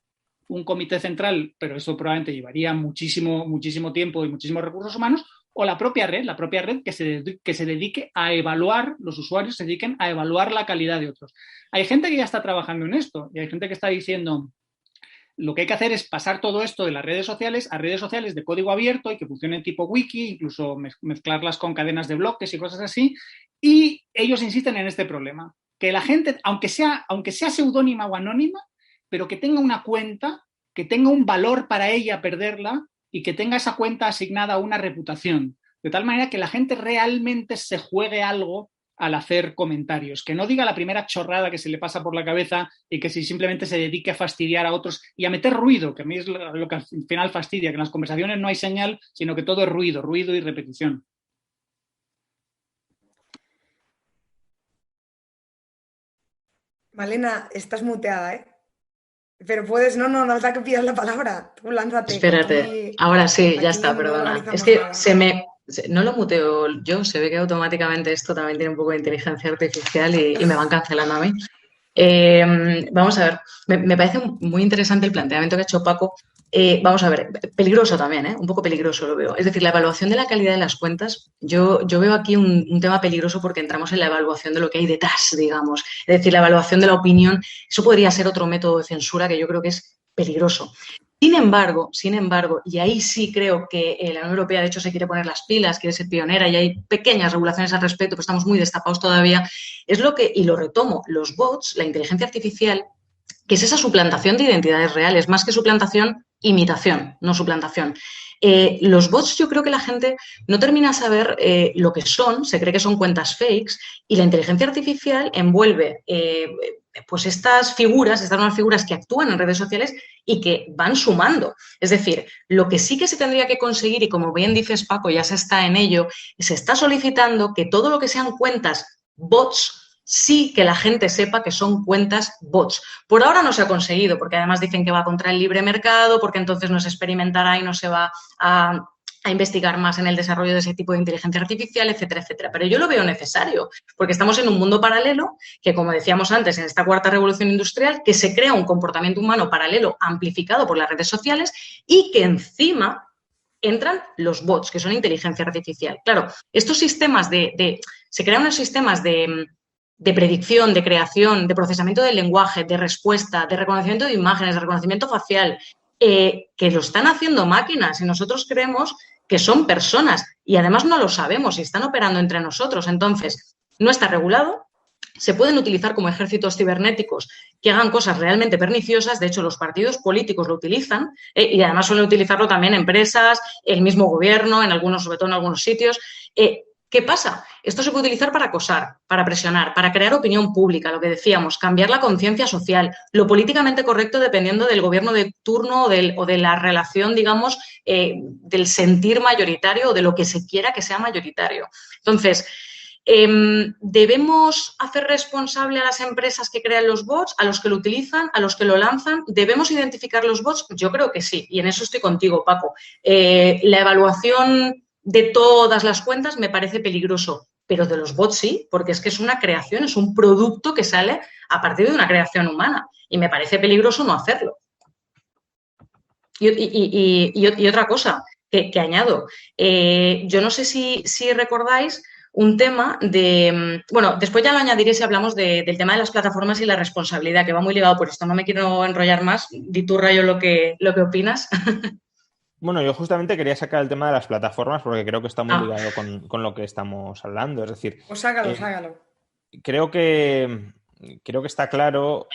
un comité central, pero eso probablemente llevaría muchísimo tiempo y muchísimos recursos humanos, o la propia red que se dedique a evaluar, los usuarios se dediquen a evaluar la calidad de otros. Hay gente que ya está trabajando en esto y hay gente que está diciendo lo que hay que hacer es pasar todo esto de las redes sociales a redes sociales de código abierto y que funcionen tipo wiki, incluso mezclarlas con cadenas de bloques y cosas así, y ellos insisten en este problema, que la gente, aunque sea seudónima o anónima, pero que tenga una cuenta, que tenga un valor para ella perderla y que tenga esa cuenta asignada a una reputación, de tal manera que la gente realmente se juegue algo al hacer comentarios, que no diga la primera chorrada que se le pasa por la cabeza y que si simplemente se dedique a fastidiar a otros y a meter ruido, que a mí es lo que al final fastidia, que en las conversaciones no hay señal, sino que todo es ruido y repetición. Malena, estás muteada, ¿eh? Pero puedes, no es la que pidas la palabra. Tú lánzate. Espérate, aquí, ahora sí, ya aquí está, no perdona. organizamos Es que nada. no lo muteo yo, se ve que automáticamente esto también tiene un poco de inteligencia artificial y me van cancelando a mí. Vamos a ver, me parece muy interesante el planteamiento que ha hecho Paco. Vamos a ver, peligroso también, un poco peligroso lo veo. Es decir, la evaluación de la calidad de las cuentas, yo veo aquí un tema peligroso porque entramos en la evaluación de lo que hay detrás, digamos. Es decir, la evaluación de la opinión, eso podría ser otro método de censura que yo creo que es peligroso. Sin embargo, y ahí sí creo que la Unión Europea, de hecho, se quiere poner las pilas, quiere ser pionera y hay pequeñas regulaciones al respecto, pero estamos muy destapados todavía, es lo que, y lo retomo, los bots, la inteligencia artificial, que es esa suplantación de identidades reales, más que suplantación, imitación, no suplantación. Los bots, yo creo que la gente no termina a saber lo que son, se cree que son cuentas fakes y la inteligencia artificial envuelve pues estas nuevas figuras que actúan en redes sociales y que van sumando. Es decir, lo que sí que se tendría que conseguir, y como bien dices, Paco, ya se está en ello, se está solicitando que todo lo que sean cuentas bots, sí que la gente sepa que son cuentas bots. Por ahora no se ha conseguido, porque además dicen que va contra el libre mercado, porque entonces no se experimentará y no se va a investigar más en el desarrollo de ese tipo de inteligencia artificial, etcétera, etcétera. Pero yo lo veo necesario, porque estamos en un mundo paralelo que, como decíamos antes, en esta cuarta revolución industrial, que se crea un comportamiento humano paralelo amplificado por las redes sociales y que encima entran los bots, que son inteligencia artificial. Claro, estos sistemas se crean unos sistemas de predicción, de creación, de procesamiento del lenguaje, de respuesta, de reconocimiento de imágenes, de reconocimiento facial, que lo están haciendo máquinas y nosotros creemos que son personas y además no lo sabemos y están operando entre nosotros. Entonces, no está regulado, se pueden utilizar como ejércitos cibernéticos que hagan cosas realmente perniciosas. De hecho, los partidos políticos lo utilizan y además suelen utilizarlo también empresas, el mismo gobierno, sobre todo en algunos sitios. ¿Qué pasa? Esto se puede utilizar para acosar, para presionar, para crear opinión pública, lo que decíamos, cambiar la conciencia social, lo políticamente correcto dependiendo del gobierno de turno o de la relación, digamos, del sentir mayoritario o de lo que se quiera que sea mayoritario. Entonces, ¿debemos hacer responsable a las empresas que crean los bots, a los que lo utilizan, a los que lo lanzan? ¿Debemos identificar los bots? Yo creo que sí, y en eso estoy contigo, Paco. La evaluación de todas las cuentas me parece peligroso, pero de los bots sí, porque es que es una creación, es un producto que sale a partir de una creación humana y me parece peligroso no hacerlo. Y otra cosa que añado, yo no sé si recordáis un tema de... Bueno, después ya lo añadiré si hablamos del tema de las plataformas y la responsabilidad, que va muy ligado por esto. No me quiero enrollar más. Di tú, Rayo, lo que opinas. Bueno, yo justamente quería sacar el tema de las plataformas porque creo que está muy ligado con lo que estamos hablando. Es decir, pues sácalo. Creo que está claro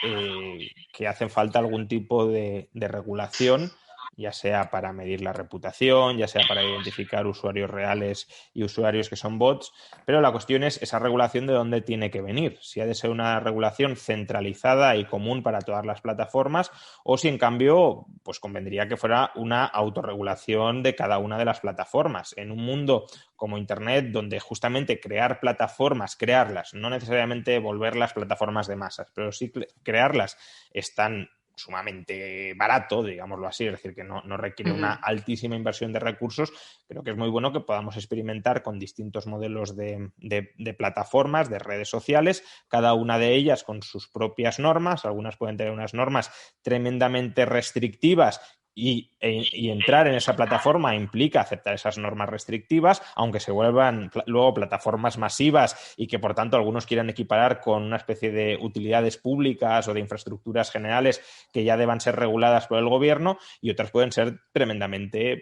que hace falta algún tipo de regulación ya sea para medir la reputación, ya sea para identificar usuarios reales y usuarios que son bots, pero la cuestión es esa regulación de dónde tiene que venir, si ha de ser una regulación centralizada y común para todas las plataformas o si en cambio pues convendría que fuera una autorregulación de cada una de las plataformas. En un mundo como Internet, donde justamente crear plataformas, crearlas, no necesariamente volverlas plataformas de masas, pero sí crearlas es tan sumamente barato, digámoslo así, es decir, que no requiere una altísima inversión de recursos. Creo que es muy bueno que podamos experimentar con distintos modelos de plataformas, de redes sociales, cada una de ellas con sus propias normas. Algunas pueden tener unas normas tremendamente restrictivas y entrar en esa plataforma implica aceptar esas normas restrictivas, aunque se vuelvan luego plataformas masivas y que, por tanto, algunos quieran equiparar con una especie de utilidades públicas o de infraestructuras generales que ya deban ser reguladas por el gobierno, y otras pueden ser tremendamente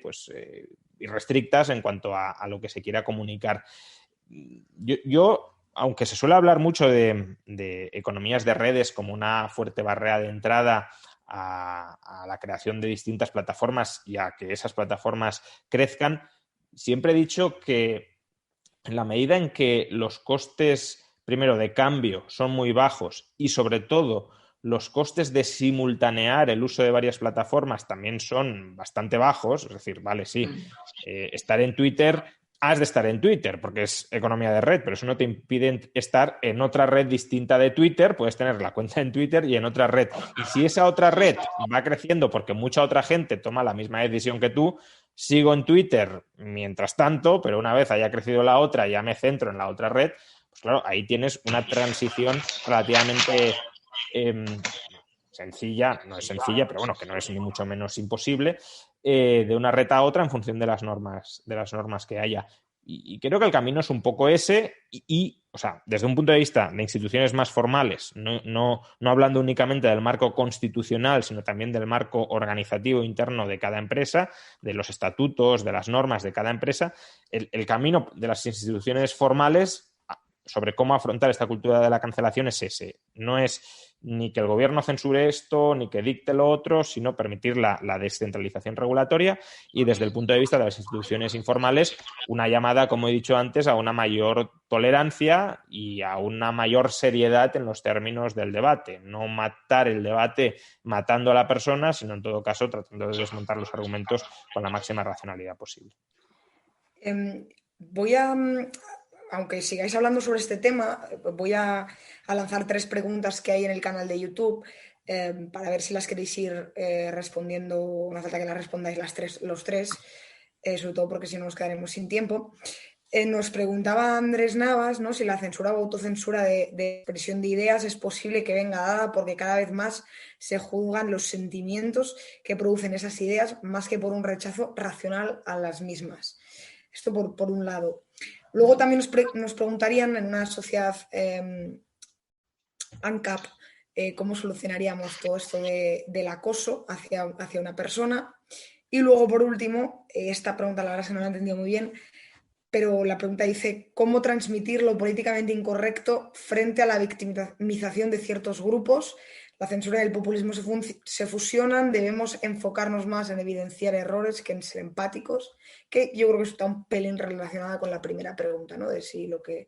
irrestrictas en cuanto a lo que se quiera comunicar. Yo, aunque se suele hablar mucho de economías de redes como una fuerte barrera de entrada a la creación de distintas plataformas y a que esas plataformas crezcan, siempre he dicho que en la medida en que los costes, primero, de cambio son muy bajos y, sobre todo, los costes de simultanear el uso de varias plataformas también son bastante bajos, es decir, vale, sí, estar en Twitter, has de estar en Twitter porque es economía de red, pero eso no te impide estar en otra red distinta de Twitter. Puedes tener la cuenta en Twitter y en otra red. Y si esa otra red va creciendo porque mucha otra gente toma la misma decisión que tú, sigo en Twitter mientras tanto, pero una vez haya crecido la otra, ya me centro en la otra red, pues claro, ahí tienes una transición relativamente sencilla, no es sencilla, pero bueno, que no es ni mucho menos imposible, de una red a otra en función de las normas que haya. Y creo que el camino es un poco ese o sea, desde un punto de vista de instituciones más formales, no hablando únicamente del marco constitucional, sino también del marco organizativo interno de cada empresa, de los estatutos, de las normas de cada empresa, el camino de las instituciones formales sobre cómo afrontar esta cultura de la cancelación es ese. No es ni que el gobierno censure esto, ni que dicte lo otro, sino permitir la descentralización regulatoria y, desde el punto de vista de las instituciones informales, una llamada, como he dicho antes, a una mayor tolerancia y a una mayor seriedad en los términos del debate. No matar el debate matando a la persona, sino, en todo caso, tratando de desmontar los argumentos con la máxima racionalidad posible. Aunque sigáis hablando sobre este tema, voy a lanzar 3 preguntas que hay en el canal de YouTube para ver si las queréis ir respondiendo. No hace falta que las respondáis los tres, sobre todo porque si no nos quedaremos sin tiempo. Nos preguntaba Andrés Navas, ¿no?, si la censura o autocensura de expresión de ideas es posible que venga dada porque cada vez más se juzgan los sentimientos que producen esas ideas más que por un rechazo racional a las mismas. Esto por un lado. Luego también nos preguntarían en una sociedad ANCAP cómo solucionaríamos todo esto del acoso hacia una persona. Y luego, por último, esta pregunta la verdad es que no la he entendido muy bien, pero la pregunta dice: ¿cómo transmitir lo políticamente incorrecto frente a la victimización de ciertos grupos? La censura y el populismo se fusionan, debemos enfocarnos más en evidenciar errores que en ser empáticos, que yo creo que está un pelín relacionada con la primera pregunta, ¿no?, de si lo que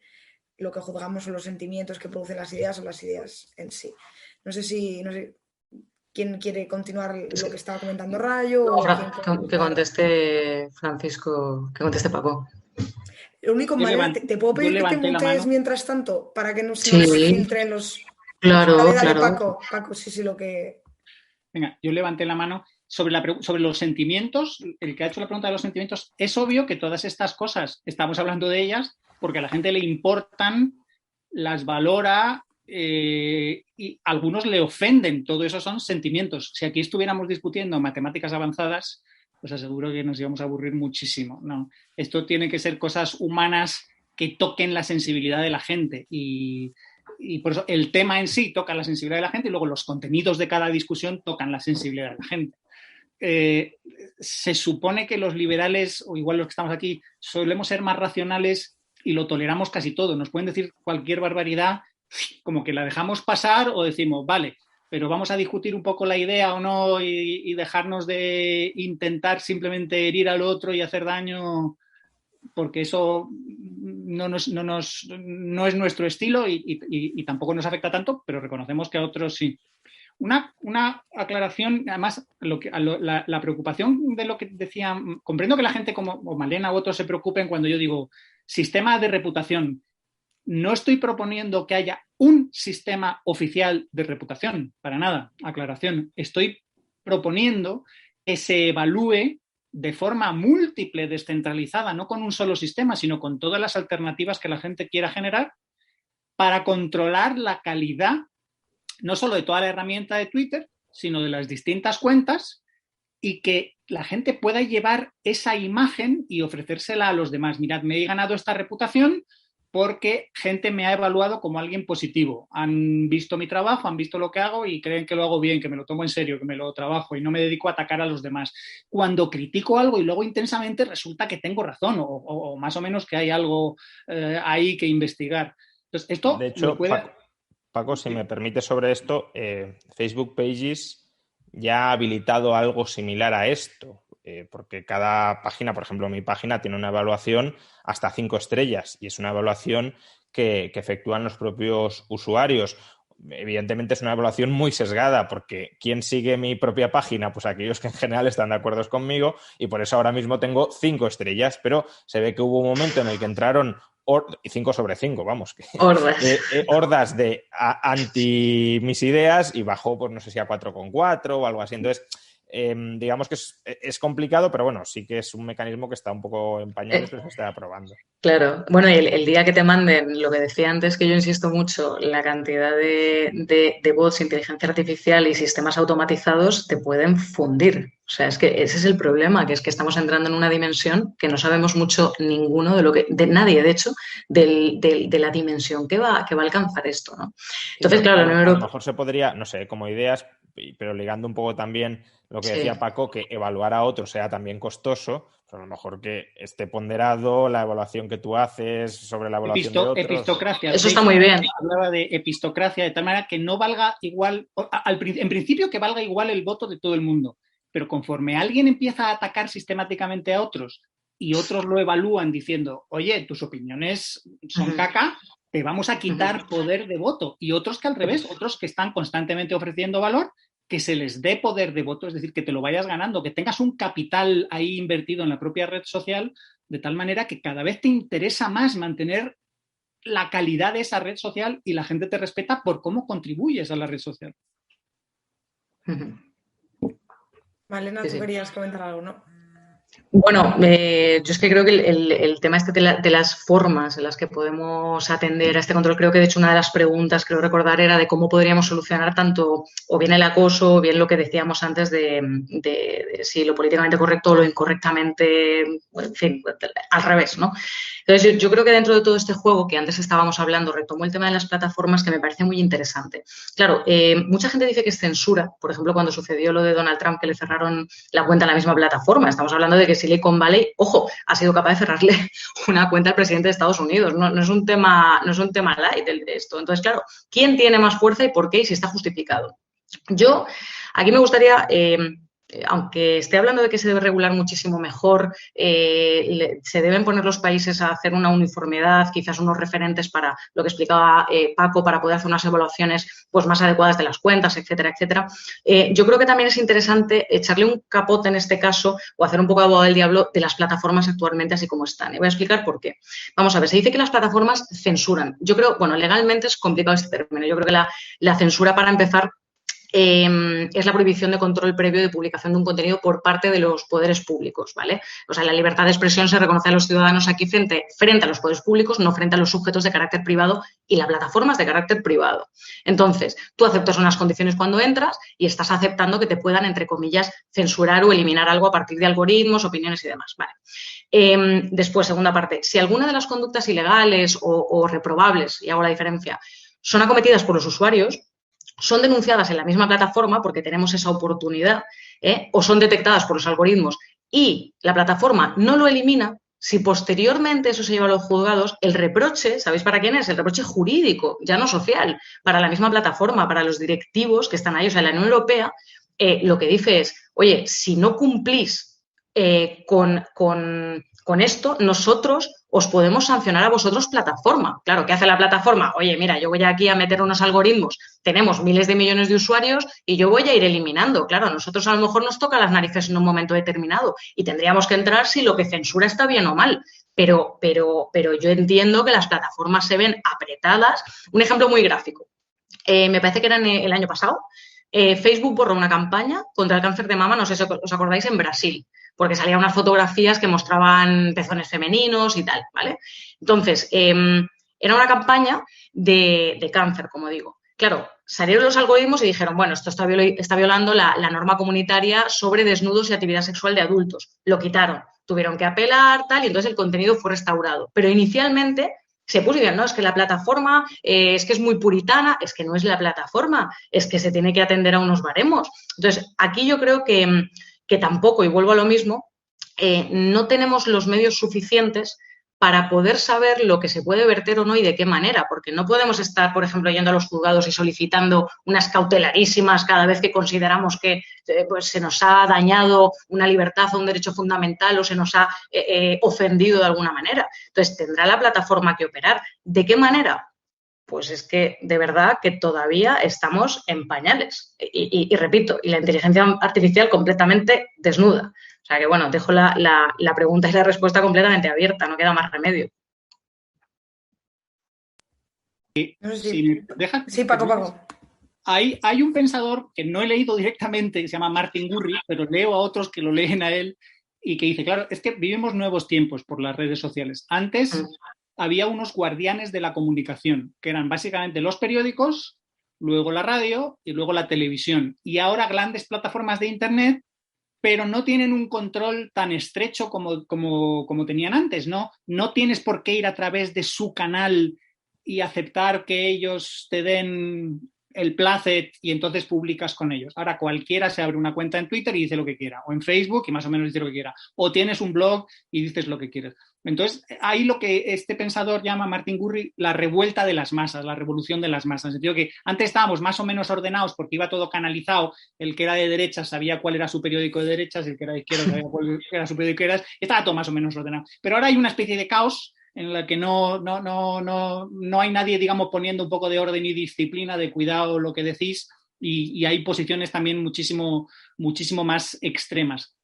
juzgamos son los sentimientos que producen las ideas o las ideas en sí. No sé quién quiere continuar lo que estaba comentando Rayo. Que conteste Francisco, que conteste Paco. Lo único, ¿te puedo pedir que te mutees mientras tanto para que no se nos filtren los... Claro, dale, claro. Paco, sí, lo que... Venga, yo levanté la mano. Sobre los sentimientos, el que ha hecho la pregunta de los sentimientos, es obvio que todas estas cosas estamos hablando de ellas porque a la gente le importan, las valora y a algunos le ofenden. Todo eso son sentimientos. Si aquí estuviéramos discutiendo matemáticas avanzadas, pues aseguro que nos íbamos a aburrir muchísimo. No, esto tiene que ser cosas humanas que toquen la sensibilidad de la gente y por eso el tema en sí toca la sensibilidad de la gente y luego los contenidos de cada discusión tocan la sensibilidad de la gente. Se supone que los liberales, o igual los que estamos aquí, solemos ser más racionales y lo toleramos casi todo. Nos pueden decir cualquier barbaridad, como que la dejamos pasar o decimos, vale, pero vamos a discutir un poco la idea o no y dejarnos de intentar simplemente herir al otro y hacer daño, porque eso no es nuestro estilo y tampoco nos afecta tanto, pero reconocemos que a otros sí. Una aclaración, además, la preocupación de lo que decía, comprendo que la gente como Malena u otros se preocupen cuando yo digo sistema de reputación. No estoy proponiendo que haya un sistema oficial de reputación, para nada, aclaración. Estoy proponiendo que se evalúe de forma múltiple, descentralizada, no con un solo sistema, sino con todas las alternativas que la gente quiera generar para controlar la calidad no solo de toda la herramienta de Twitter, sino de las distintas cuentas y que la gente pueda llevar esa imagen y ofrecérsela a los demás. Mirad, me he ganado esta reputación porque gente me ha evaluado como alguien positivo. Han visto mi trabajo, han visto lo que hago y creen que lo hago bien, que me lo tomo en serio, que me lo trabajo y no me dedico a atacar a los demás. Cuando critico algo y luego intensamente resulta que tengo razón o más o menos que hay algo ahí que investigar. Entonces, esto de hecho, puede... Paco, si me permite sobre esto, Facebook Pages ya ha habilitado algo similar a esto, porque cada página, por ejemplo, mi página tiene una evaluación hasta 5 estrellas y es una evaluación que efectúan los propios usuarios. Evidentemente es una evaluación muy sesgada porque ¿quién sigue mi propia página? Pues aquellos que en general están de acuerdo conmigo y por eso ahora mismo tengo 5 estrellas, pero se ve que hubo un momento en el que entraron 5 sobre 5, vamos. Hordas de anti mis ideas y bajó, pues no sé si a 4,4 o algo así. Entonces, digamos que es complicado, pero bueno, sí que es un mecanismo que está un poco en pañales, pero se está probando. Claro. Bueno, y el día que te manden, lo que decía antes, que yo insisto mucho, la cantidad de bots, inteligencia artificial y sistemas automatizados te pueden fundir. O sea, es que ese es el problema, que es que estamos entrando en una dimensión que no sabemos mucho ninguno de nadie, de hecho, de la dimensión que va a alcanzar esto, ¿no? Entonces, claro, a lo mejor se podría, no sé, como ideas, pero ligando un poco también lo que decía Paco, que evaluar a otros sea también costoso, pues a lo mejor que esté ponderado la evaluación que tú haces sobre la evaluación de otros. Epistocracia. Eso está muy bien. Hablaba de epistocracia de tal manera que no valga igual, en principio que valga igual el voto de todo el mundo, pero conforme alguien empieza a atacar sistemáticamente a otros y otros lo evalúan diciendo, oye, tus opiniones son caca, te vamos a quitar poder de voto. Y otros que al revés, otros que están constantemente ofreciendo valor, que se les dé poder de voto, es decir, que te lo vayas ganando, que tengas un capital ahí invertido en la propia red social, de tal manera que cada vez te interesa más mantener la calidad de esa red social y la gente te respeta por cómo contribuyes a la red social. Malena, tú querías comentar algo, ¿no? Bueno, yo es que creo que el tema este de las formas en las que podemos atender a este control, creo que de hecho una de las preguntas, creo recordar, era de cómo podríamos solucionar tanto o bien el acoso o bien lo que decíamos antes de si lo políticamente correcto o lo incorrectamente, en fin, al revés, ¿no? Entonces yo creo que dentro de todo este juego que antes estábamos hablando, retomo el tema de las plataformas que me parece muy interesante. Claro, mucha gente dice que es censura, por ejemplo, cuando sucedió lo de Donald Trump que le cerraron la cuenta en la misma plataforma. Estamos hablando de que Silicon Valley, ojo, ha sido capaz de cerrarle una cuenta al presidente de Estados Unidos. No es un tema light esto. Entonces, claro, ¿quién tiene más fuerza y por qué y si está justificado? Yo, aquí me gustaría, aunque esté hablando de que se debe regular muchísimo mejor, se deben poner los países a hacer una uniformidad, quizás unos referentes para lo que explicaba Paco, para poder hacer unas evaluaciones pues, más adecuadas de las cuentas, etcétera, etcétera. Yo creo que también es interesante echarle un capote en este caso o hacer un poco de abogado del diablo de las plataformas actualmente así como están. Y voy a explicar por qué. Vamos a ver, se dice que las plataformas censuran. Yo creo, bueno, legalmente es complicado este término. Yo creo que la censura, para empezar, es la prohibición de control previo de publicación de un contenido por parte de los poderes públicos, ¿vale? O sea, la libertad de expresión se reconoce a los ciudadanos aquí frente a los poderes públicos, no frente a los sujetos de carácter privado y la plataforma es de carácter privado. Entonces, tú aceptas unas condiciones cuando entras y estás aceptando que te puedan, entre comillas, censurar o eliminar algo a partir de algoritmos, opiniones y demás, ¿vale? Después, segunda parte, si alguna de las conductas ilegales o reprobables, y hago la diferencia, son acometidas por los usuarios, son denunciadas en la misma plataforma porque tenemos esa oportunidad, o son detectadas por los algoritmos y la plataforma no lo elimina, Si posteriormente eso se lleva a los juzgados, el reproche, ¿sabéis para quién es? El reproche jurídico, ya no social, para la misma plataforma, para los directivos que están ahí. O sea, la Unión Europea lo que dice es, oye, si no cumplís con esto, nosotros os podemos sancionar a vosotros plataforma. Claro, ¿qué hace la plataforma? Oye, mira, yo voy aquí a meter unos algoritmos, tenemos miles de millones de usuarios y yo voy a ir eliminando. Claro, a nosotros a lo mejor nos toca las narices en un momento determinado y tendríamos que entrar si lo que censura está bien o mal. Pero yo entiendo que las plataformas se ven apretadas. Un ejemplo muy gráfico. Me parece que era el año pasado. Facebook borró una campaña contra el cáncer de mama, no sé si os acordáis, en Brasil, porque salían unas fotografías que mostraban pezones femeninos y tal, ¿vale? Entonces, era una campaña de cáncer, como digo. Claro, salieron los algoritmos y dijeron, bueno, esto está violando la norma comunitaria sobre desnudos y actividad sexual de adultos. Lo quitaron, tuvieron que apelar, tal, y entonces el contenido fue restaurado. Pero inicialmente se puso y dijeron, no, es que la plataforma es que es muy puritana, es que no es la plataforma, es que se tiene que atender a unos baremos. Entonces, aquí yo creo que tampoco, y vuelvo a lo mismo, no tenemos los medios suficientes para poder saber lo que se puede verter o no y de qué manera, porque no podemos estar, por ejemplo, yendo a los juzgados y solicitando unas cautelarísimas cada vez que consideramos que pues se nos ha dañado una libertad o un derecho fundamental o se nos ha ofendido de alguna manera. Entonces, tendrá la plataforma que operar. ¿De qué manera? Pues es que de verdad que todavía estamos en pañales. Y repito, y la inteligencia artificial completamente desnuda. O sea que, bueno, dejo la pregunta y la respuesta completamente abierta, no queda más remedio. Sí, Paco. Hay un pensador que no he leído directamente, que se llama Martin Gurri, pero leo a otros que lo leen a él y que dice, claro, es que vivimos nuevos tiempos por las redes sociales. Antes había unos guardianes de la comunicación, que eran básicamente los periódicos, luego la radio y luego la televisión. Y ahora grandes plataformas de Internet, pero no tienen un control tan estrecho como tenían antes, ¿no? No tienes por qué ir a través de su canal y aceptar que ellos te den el placet y entonces publicas con ellos. Ahora cualquiera se abre una cuenta en Twitter y dice lo que quiera, o en Facebook y más o menos dice lo que quiera, o tienes un blog y dices lo que quieres. Entonces, ahí lo que este pensador llama, Martin Gurri, la revuelta de las masas, la revolución de las masas, en el sentido que antes estábamos más o menos ordenados porque iba todo canalizado, el que era de derechas sabía cuál era su periódico de derechas, el que era de izquierda sabía cuál era su periódico de izquierdas, estaba todo más o menos ordenado. Pero ahora hay una especie de caos en la que no hay nadie, digamos, poniendo un poco de orden y disciplina, de cuidado lo que decís, y hay posiciones también muchísimo más extremas.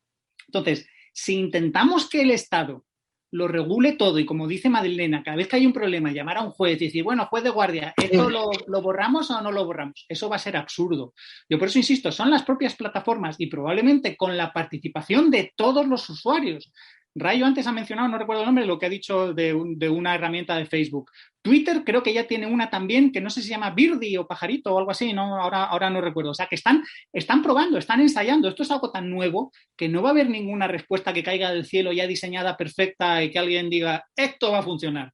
Entonces, si intentamos que el Estado lo regule todo y, como dice Madalena, cada vez que hay un problema, llamar a un juez y decir, bueno, juez de guardia, ¿esto lo borramos o no lo borramos? Eso va a ser absurdo. Yo por eso insisto, son las propias plataformas y probablemente con la participación de todos los usuarios. Rayo antes ha mencionado, no recuerdo el nombre, lo que ha dicho de una herramienta de Facebook. Twitter creo que ya tiene una también, que no sé si se llama Birdie o Pajarito o algo así, ¿no? Ahora no recuerdo. O sea, que están probando, están ensayando. Esto es algo tan nuevo que no va a haber ninguna respuesta que caiga del cielo ya diseñada perfecta y que alguien diga, esto va a funcionar.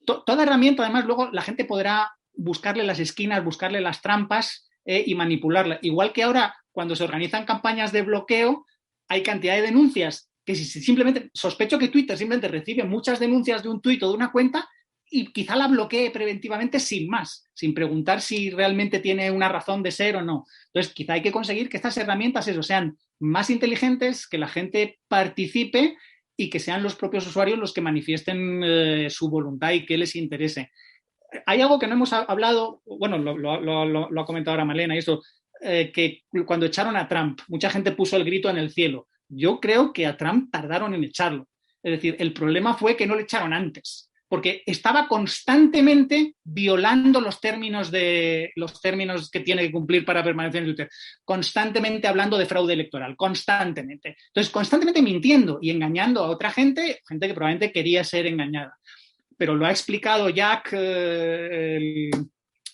Toda herramienta, además, luego la gente podrá buscarle las esquinas, buscarle las trampas y manipularla. Igual que ahora, cuando se organizan campañas de bloqueo, hay cantidad de denuncias que simplemente, sospecho que Twitter simplemente recibe muchas denuncias de un tuit o de una cuenta y quizá la bloquee preventivamente sin más, sin preguntar si realmente tiene una razón de ser o no. Entonces, quizá hay que conseguir que estas herramientas sean más inteligentes, que la gente participe y que sean los propios usuarios los que manifiesten su voluntad y que les interese. Hay algo que no hemos hablado, bueno, lo ha comentado ahora Malena, y eso, que cuando echaron a Trump, mucha gente puso el grito en el cielo. Yo creo que a Trump tardaron en echarlo. Es decir, el problema fue que no le echaron antes, porque estaba constantemente violando los términos que tiene que cumplir para permanecer en Twitter, constantemente hablando de fraude electoral, constantemente. Entonces, constantemente mintiendo y engañando a otra gente que probablemente quería ser engañada. Pero lo ha explicado Jack,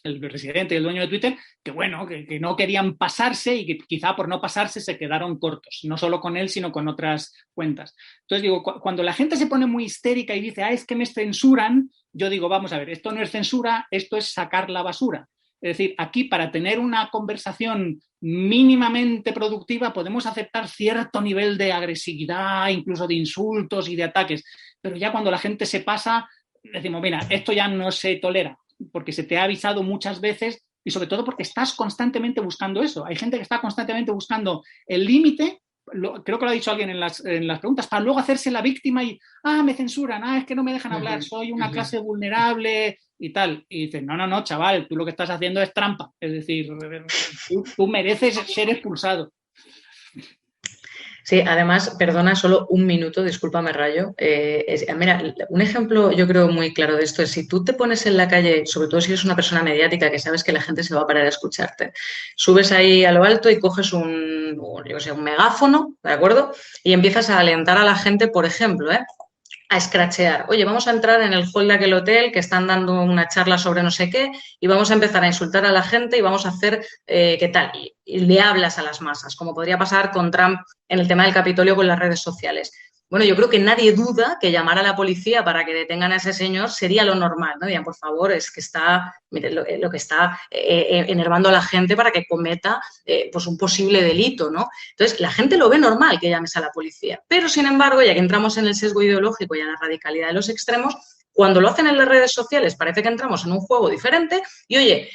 el presidente y el dueño de Twitter, que bueno, que no querían pasarse y que quizá por no pasarse se quedaron cortos, no solo con él, sino con otras cuentas. Entonces digo, cuando la gente se pone muy histérica y dice, es que me censuran, yo digo, vamos a ver, esto no es censura, esto es sacar la basura. Es decir, aquí para tener una conversación mínimamente productiva podemos aceptar cierto nivel de agresividad, incluso de insultos y de ataques, pero ya cuando la gente se pasa, decimos, mira, esto ya no se tolera, porque se te ha avisado muchas veces y sobre todo porque estás constantemente buscando eso. Hay gente que está constantemente buscando el límite, creo que lo ha dicho alguien en las preguntas, para luego hacerse la víctima y, me censuran, es que no me dejan hablar, soy una clase vulnerable y tal. Y dices, no, chaval, tú lo que estás haciendo es trampa. Es decir, tú mereces ser expulsado. Sí, además, perdona, solo un minuto, discúlpame, Rayo. Mira, un ejemplo yo creo muy claro de esto es si tú te pones en la calle, sobre todo si eres una persona mediática que sabes que la gente se va a parar a escucharte, subes ahí a lo alto y coges un megáfono, ¿de acuerdo? Y empiezas a alentar a la gente, por ejemplo, a escrachear. Oye, vamos a entrar en el hall de aquel hotel que están dando una charla sobre no sé qué y vamos a empezar a insultar a la gente y vamos a hacer qué tal. Y le hablas a las masas, como podría pasar con Trump en el tema del Capitolio con las redes sociales. Bueno, yo creo que nadie duda que llamar a la policía para que detengan a ese señor sería lo normal, ¿no? Digan, por favor, es que está, mire, lo que está enervando a la gente para que cometa pues un posible delito, ¿no? Entonces, la gente lo ve normal que llames a la policía. Pero, sin embargo, ya que entramos en el sesgo ideológico y en la radicalidad de los extremos, cuando lo hacen en las redes sociales parece que entramos en un juego diferente y, oye,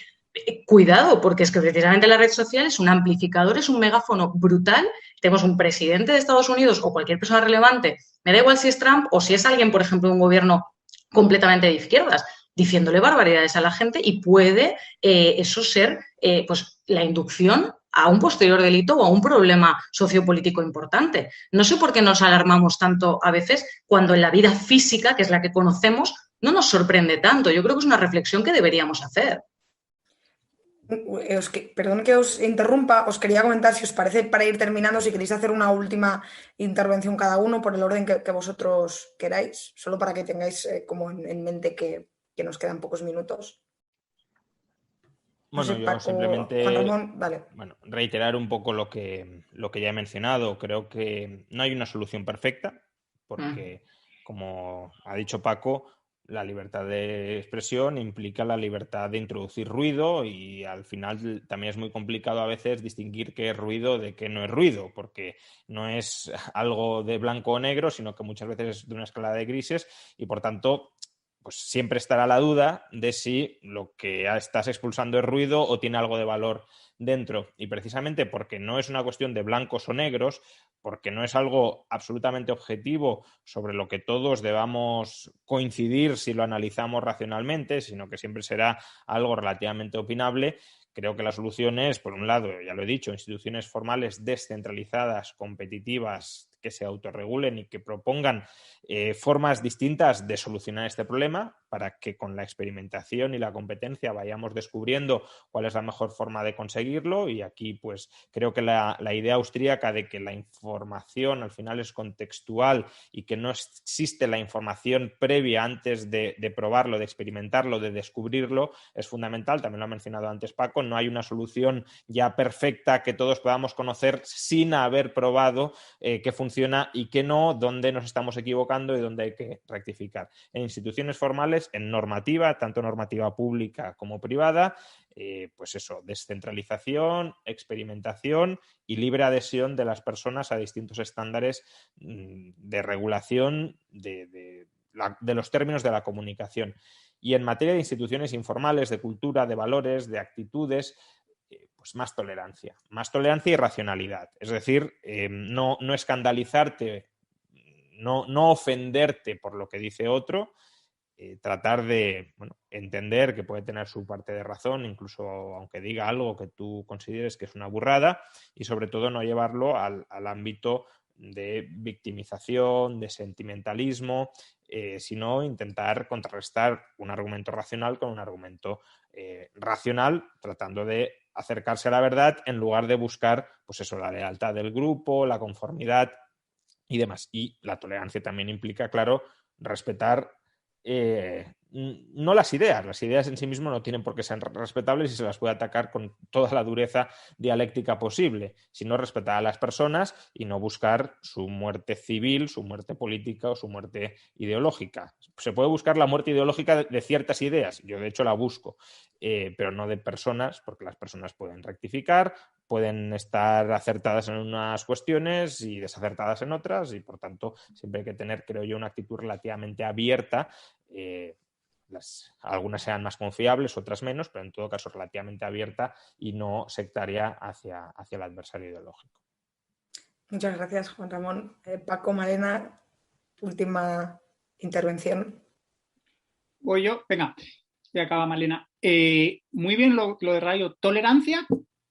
cuidado, porque es que precisamente la red social es un amplificador, es un megáfono brutal. Tenemos un presidente de Estados Unidos o cualquier persona relevante, me da igual si es Trump o si es alguien, por ejemplo, de un gobierno completamente de izquierdas, diciéndole barbaridades a la gente y puede eso ser pues la inducción a un posterior delito o a un problema sociopolítico importante. No sé por qué nos alarmamos tanto a veces cuando en la vida física, que es la que conocemos, no nos sorprende tanto. Yo creo que es una reflexión que deberíamos hacer. Perdón que os interrumpa, os quería comentar si os parece, para ir terminando, si queréis hacer una última intervención cada uno por el orden que vosotros queráis, solo para que tengáis como en mente que nos quedan pocos minutos. No Bueno, sé, yo Paco, simplemente Juan Ramón, vale. reiterar un poco lo que ya he mencionado. Creo que no hay una solución perfecta, porque, como ha dicho Paco, la libertad de expresión implica la libertad de introducir ruido y al final también es muy complicado a veces distinguir qué es ruido de qué no es ruido, porque no es algo de blanco o negro, sino que muchas veces es de una escala de grises y por tanto pues siempre estará la duda de si lo que estás expulsando es ruido o tiene algo de valor dentro. Y precisamente porque no es una cuestión de blancos o negros, porque no es algo absolutamente objetivo sobre lo que todos debamos coincidir si lo analizamos racionalmente, sino que siempre será algo relativamente opinable. Creo que la solución es, por un lado, ya lo he dicho, instituciones formales descentralizadas, competitivas, que se autorregulen y que propongan formas distintas de solucionar este problema para que con la experimentación y la competencia vayamos descubriendo cuál es la mejor forma de conseguirlo. Y aquí pues creo que la idea austríaca de que la información al final es contextual y que no existe la información previa antes de probarlo, de experimentarlo, de descubrirlo, es fundamental. También lo ha mencionado antes Paco, no hay una solución ya perfecta que todos podamos conocer sin haber probado qué funciona y qué no, dónde nos estamos equivocando y dónde hay que rectificar. En instituciones formales, en normativa, tanto normativa pública como privada, pues eso, descentralización, experimentación y libre adhesión de las personas a distintos estándares de regulación de los términos de la comunicación. Y en materia de instituciones informales, de cultura, de valores, de actitudes, pues más tolerancia y racionalidad. Es decir, no escandalizarte, no ofenderte por lo que dice otro, tratar de entender que puede tener su parte de razón, incluso aunque diga algo que tú consideres que es una burrada, y sobre todo no llevarlo al ámbito de victimización, de sentimentalismo, sino intentar contrarrestar un argumento racional con un argumento racional, tratando de acercarse a la verdad en lugar de buscar, pues eso, la lealtad del grupo, la conformidad y demás. Y la tolerancia también implica, claro, respetar no las ideas en sí mismas no tienen por qué ser respetables y se las puede atacar con toda la dureza dialéctica posible, sino respetar a las personas y no buscar su muerte civil, su muerte política o su muerte ideológica. Se puede buscar la muerte ideológica de ciertas ideas, yo de hecho la busco, pero no de personas, porque las personas pueden rectificar, pueden estar acertadas en unas cuestiones y desacertadas en otras, y por tanto siempre hay que tener, creo yo, una actitud relativamente abierta. Algunas sean más confiables, otras menos, pero en todo caso relativamente abierta y no sectaria hacia el adversario ideológico. Muchas gracias, Juan Ramón. Paco, Malena, última intervención. Voy yo, venga, ya acaba Malena. Muy bien lo de Rayo, tolerancia,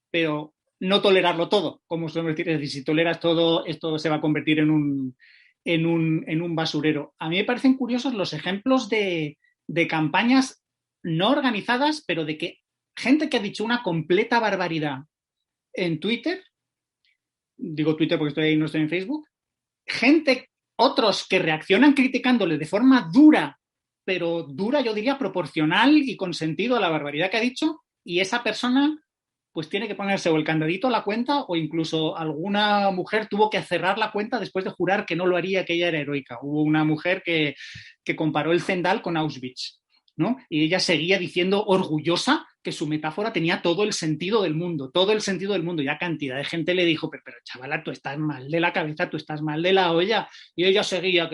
pero no tolerarlo todo, como solemos decir. Es decir, si toleras todo, esto se va a convertir en un basurero. A mí me parecen curiosos los ejemplos de campañas no organizadas, pero de que gente que ha dicho una completa barbaridad en Twitter, digo Twitter porque estoy ahí, no estoy en Facebook, otros que reaccionan criticándole de forma dura, pero dura, yo diría, proporcional y con sentido a la barbaridad que ha dicho, y esa persona pues tiene que ponerse o el candadito a la cuenta o incluso alguna mujer tuvo que cerrar la cuenta después de jurar que no lo haría, que ella era heroica. Hubo una mujer que comparó el Zendal con Auschwitz, ¿no? Y ella seguía diciendo orgullosa que su metáfora tenía todo el sentido del mundo, y a cantidad de gente le dijo, pero chavala, tú estás mal de la cabeza, tú estás mal de la olla, y ella seguía,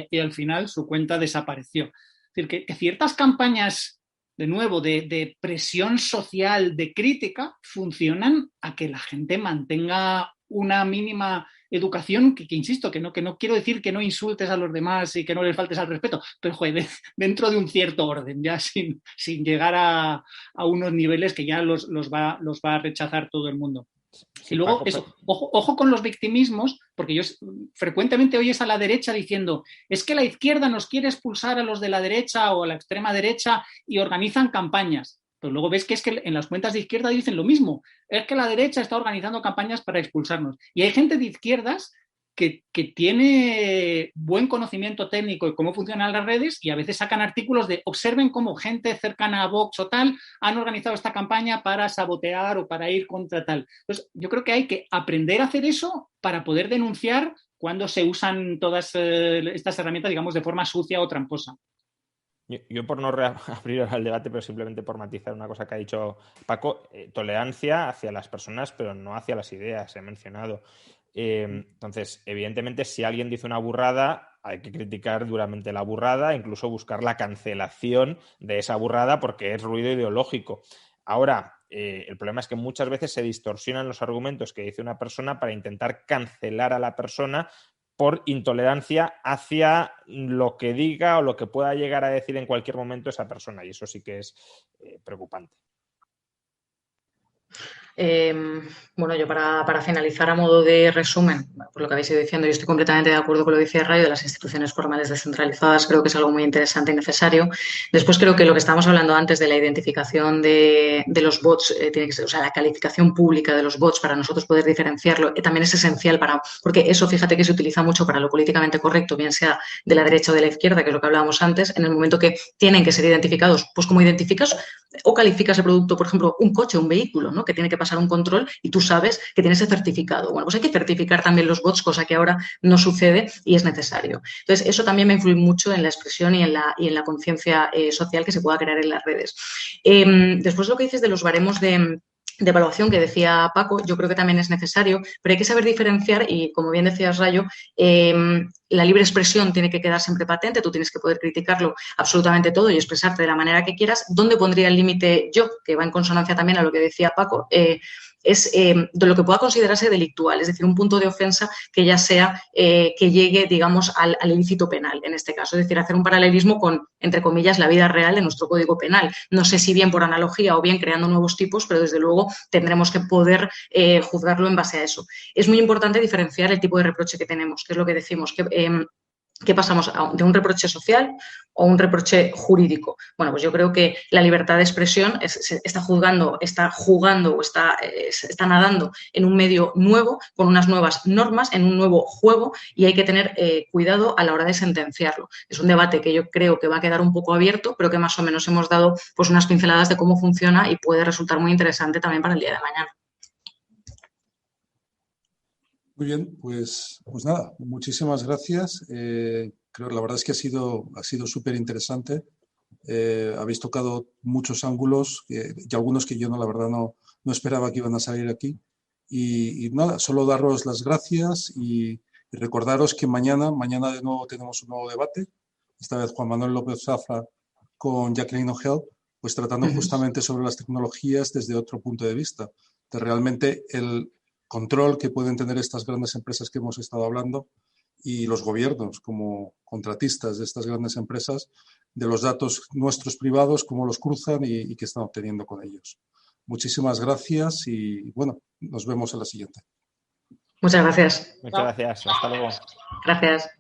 y al final su cuenta desapareció. Es decir, que ciertas campañas, de nuevo, de presión social, de crítica, funcionan a que la gente mantenga una mínima educación que insisto, que no quiero decir que no insultes a los demás y que no les faltes al respeto, pero joder, dentro de un cierto orden, ya sin llegar a unos niveles que ya los va a rechazar todo el mundo. Sí, y luego, Paco, ojo con los victimismos, porque yo frecuentemente oyes a la derecha diciendo es que la izquierda nos quiere expulsar a los de la derecha o a la extrema derecha y organizan campañas. Pero luego ves que es que en las cuentas de izquierda dicen lo mismo. Es que la derecha está organizando campañas para expulsarnos. Y hay gente de izquierdas que tiene buen conocimiento técnico de cómo funcionan las redes y a veces sacan artículos de observen cómo gente cercana a Vox o tal han organizado esta campaña para sabotear o para ir contra tal. Entonces, yo creo que hay que aprender a hacer eso para poder denunciar cuando se usan todas estas herramientas, digamos, de forma sucia o tramposa. Yo por no abrir el debate, pero simplemente por matizar una cosa que ha dicho Paco, tolerancia hacia las personas, pero no hacia las ideas, he mencionado. Entonces, evidentemente, si alguien dice una burrada, hay que criticar duramente la burrada, incluso buscar la cancelación de esa burrada porque es ruido ideológico. Ahora, el problema es que muchas veces se distorsionan los argumentos que dice una persona para intentar cancelar a la persona por intolerancia hacia lo que diga o lo que pueda llegar a decir en cualquier momento esa persona, y eso sí que es preocupante. Bueno, yo para finalizar a modo de resumen, por lo que habéis ido diciendo, yo estoy completamente de acuerdo con lo que decía Rayo de las instituciones formales descentralizadas, creo que es algo muy interesante y necesario. Después creo que lo que estábamos hablando antes de la identificación de los bots, tiene que ser, o sea, la calificación pública de los bots para nosotros poder diferenciarlo, también es esencial porque eso, fíjate que se utiliza mucho para lo políticamente correcto, bien sea de la derecha o de la izquierda, que es lo que hablábamos antes, en el momento que tienen que ser identificados, pues como identificas o calificas el producto, por ejemplo, un coche, un vehículo, ¿no? Que tiene que pasar un control y tú sabes que tiene ese certificado. Bueno, pues hay que certificar también los bots, cosa que ahora no sucede y es necesario. Entonces, eso también va a influir mucho en la expresión y en la conciencia social que se pueda crear en las redes. Después, lo que dices de los baremos de evaluación que decía Paco, yo creo que también es necesario, pero hay que saber diferenciar y, como bien decías, Rayo, la libre expresión tiene que quedar siempre patente, tú tienes que poder criticarlo absolutamente todo y expresarte de la manera que quieras. ¿Dónde pondría el límite yo? Que va en consonancia también a lo que decía Paco. Es de lo que pueda considerarse delictual, es decir, un punto de ofensa que ya sea que llegue, digamos, al ilícito penal, en este caso. Es decir, hacer un paralelismo con, entre comillas, la vida real de nuestro Código Penal. No sé si bien por analogía o bien creando nuevos tipos, pero desde luego tendremos que poder juzgarlo en base a eso. Es muy importante diferenciar el tipo de reproche que tenemos, que es lo que decimos, que pasamos de un reproche social o un reproche jurídico. Bueno, pues yo creo que la libertad de expresión está jugando o está nadando en un medio nuevo, con unas nuevas normas, en un nuevo juego, y hay que tener cuidado a la hora de sentenciarlo. Es un debate que yo creo que va a quedar un poco abierto, pero que más o menos hemos dado pues unas pinceladas de cómo funciona y puede resultar muy interesante también para el día de mañana. Muy bien, pues nada, muchísimas gracias. Creo la verdad es que ha sido súper interesante. Habéis tocado muchos ángulos y algunos que yo la verdad no esperaba que iban a salir aquí. Y nada, solo daros las gracias y recordaros que mañana de nuevo tenemos un nuevo debate. Esta vez Juan Manuel López Zafra con Jacqueline O'Hell, pues tratando justamente sobre las tecnologías desde otro punto de vista, de realmente el control que pueden tener estas grandes empresas que hemos estado hablando y los gobiernos como contratistas de estas grandes empresas, de los datos nuestros privados, cómo los cruzan y qué están obteniendo con ellos. Muchísimas gracias y bueno, nos vemos en la siguiente. Muchas gracias. Muchas gracias. Hasta luego. Gracias.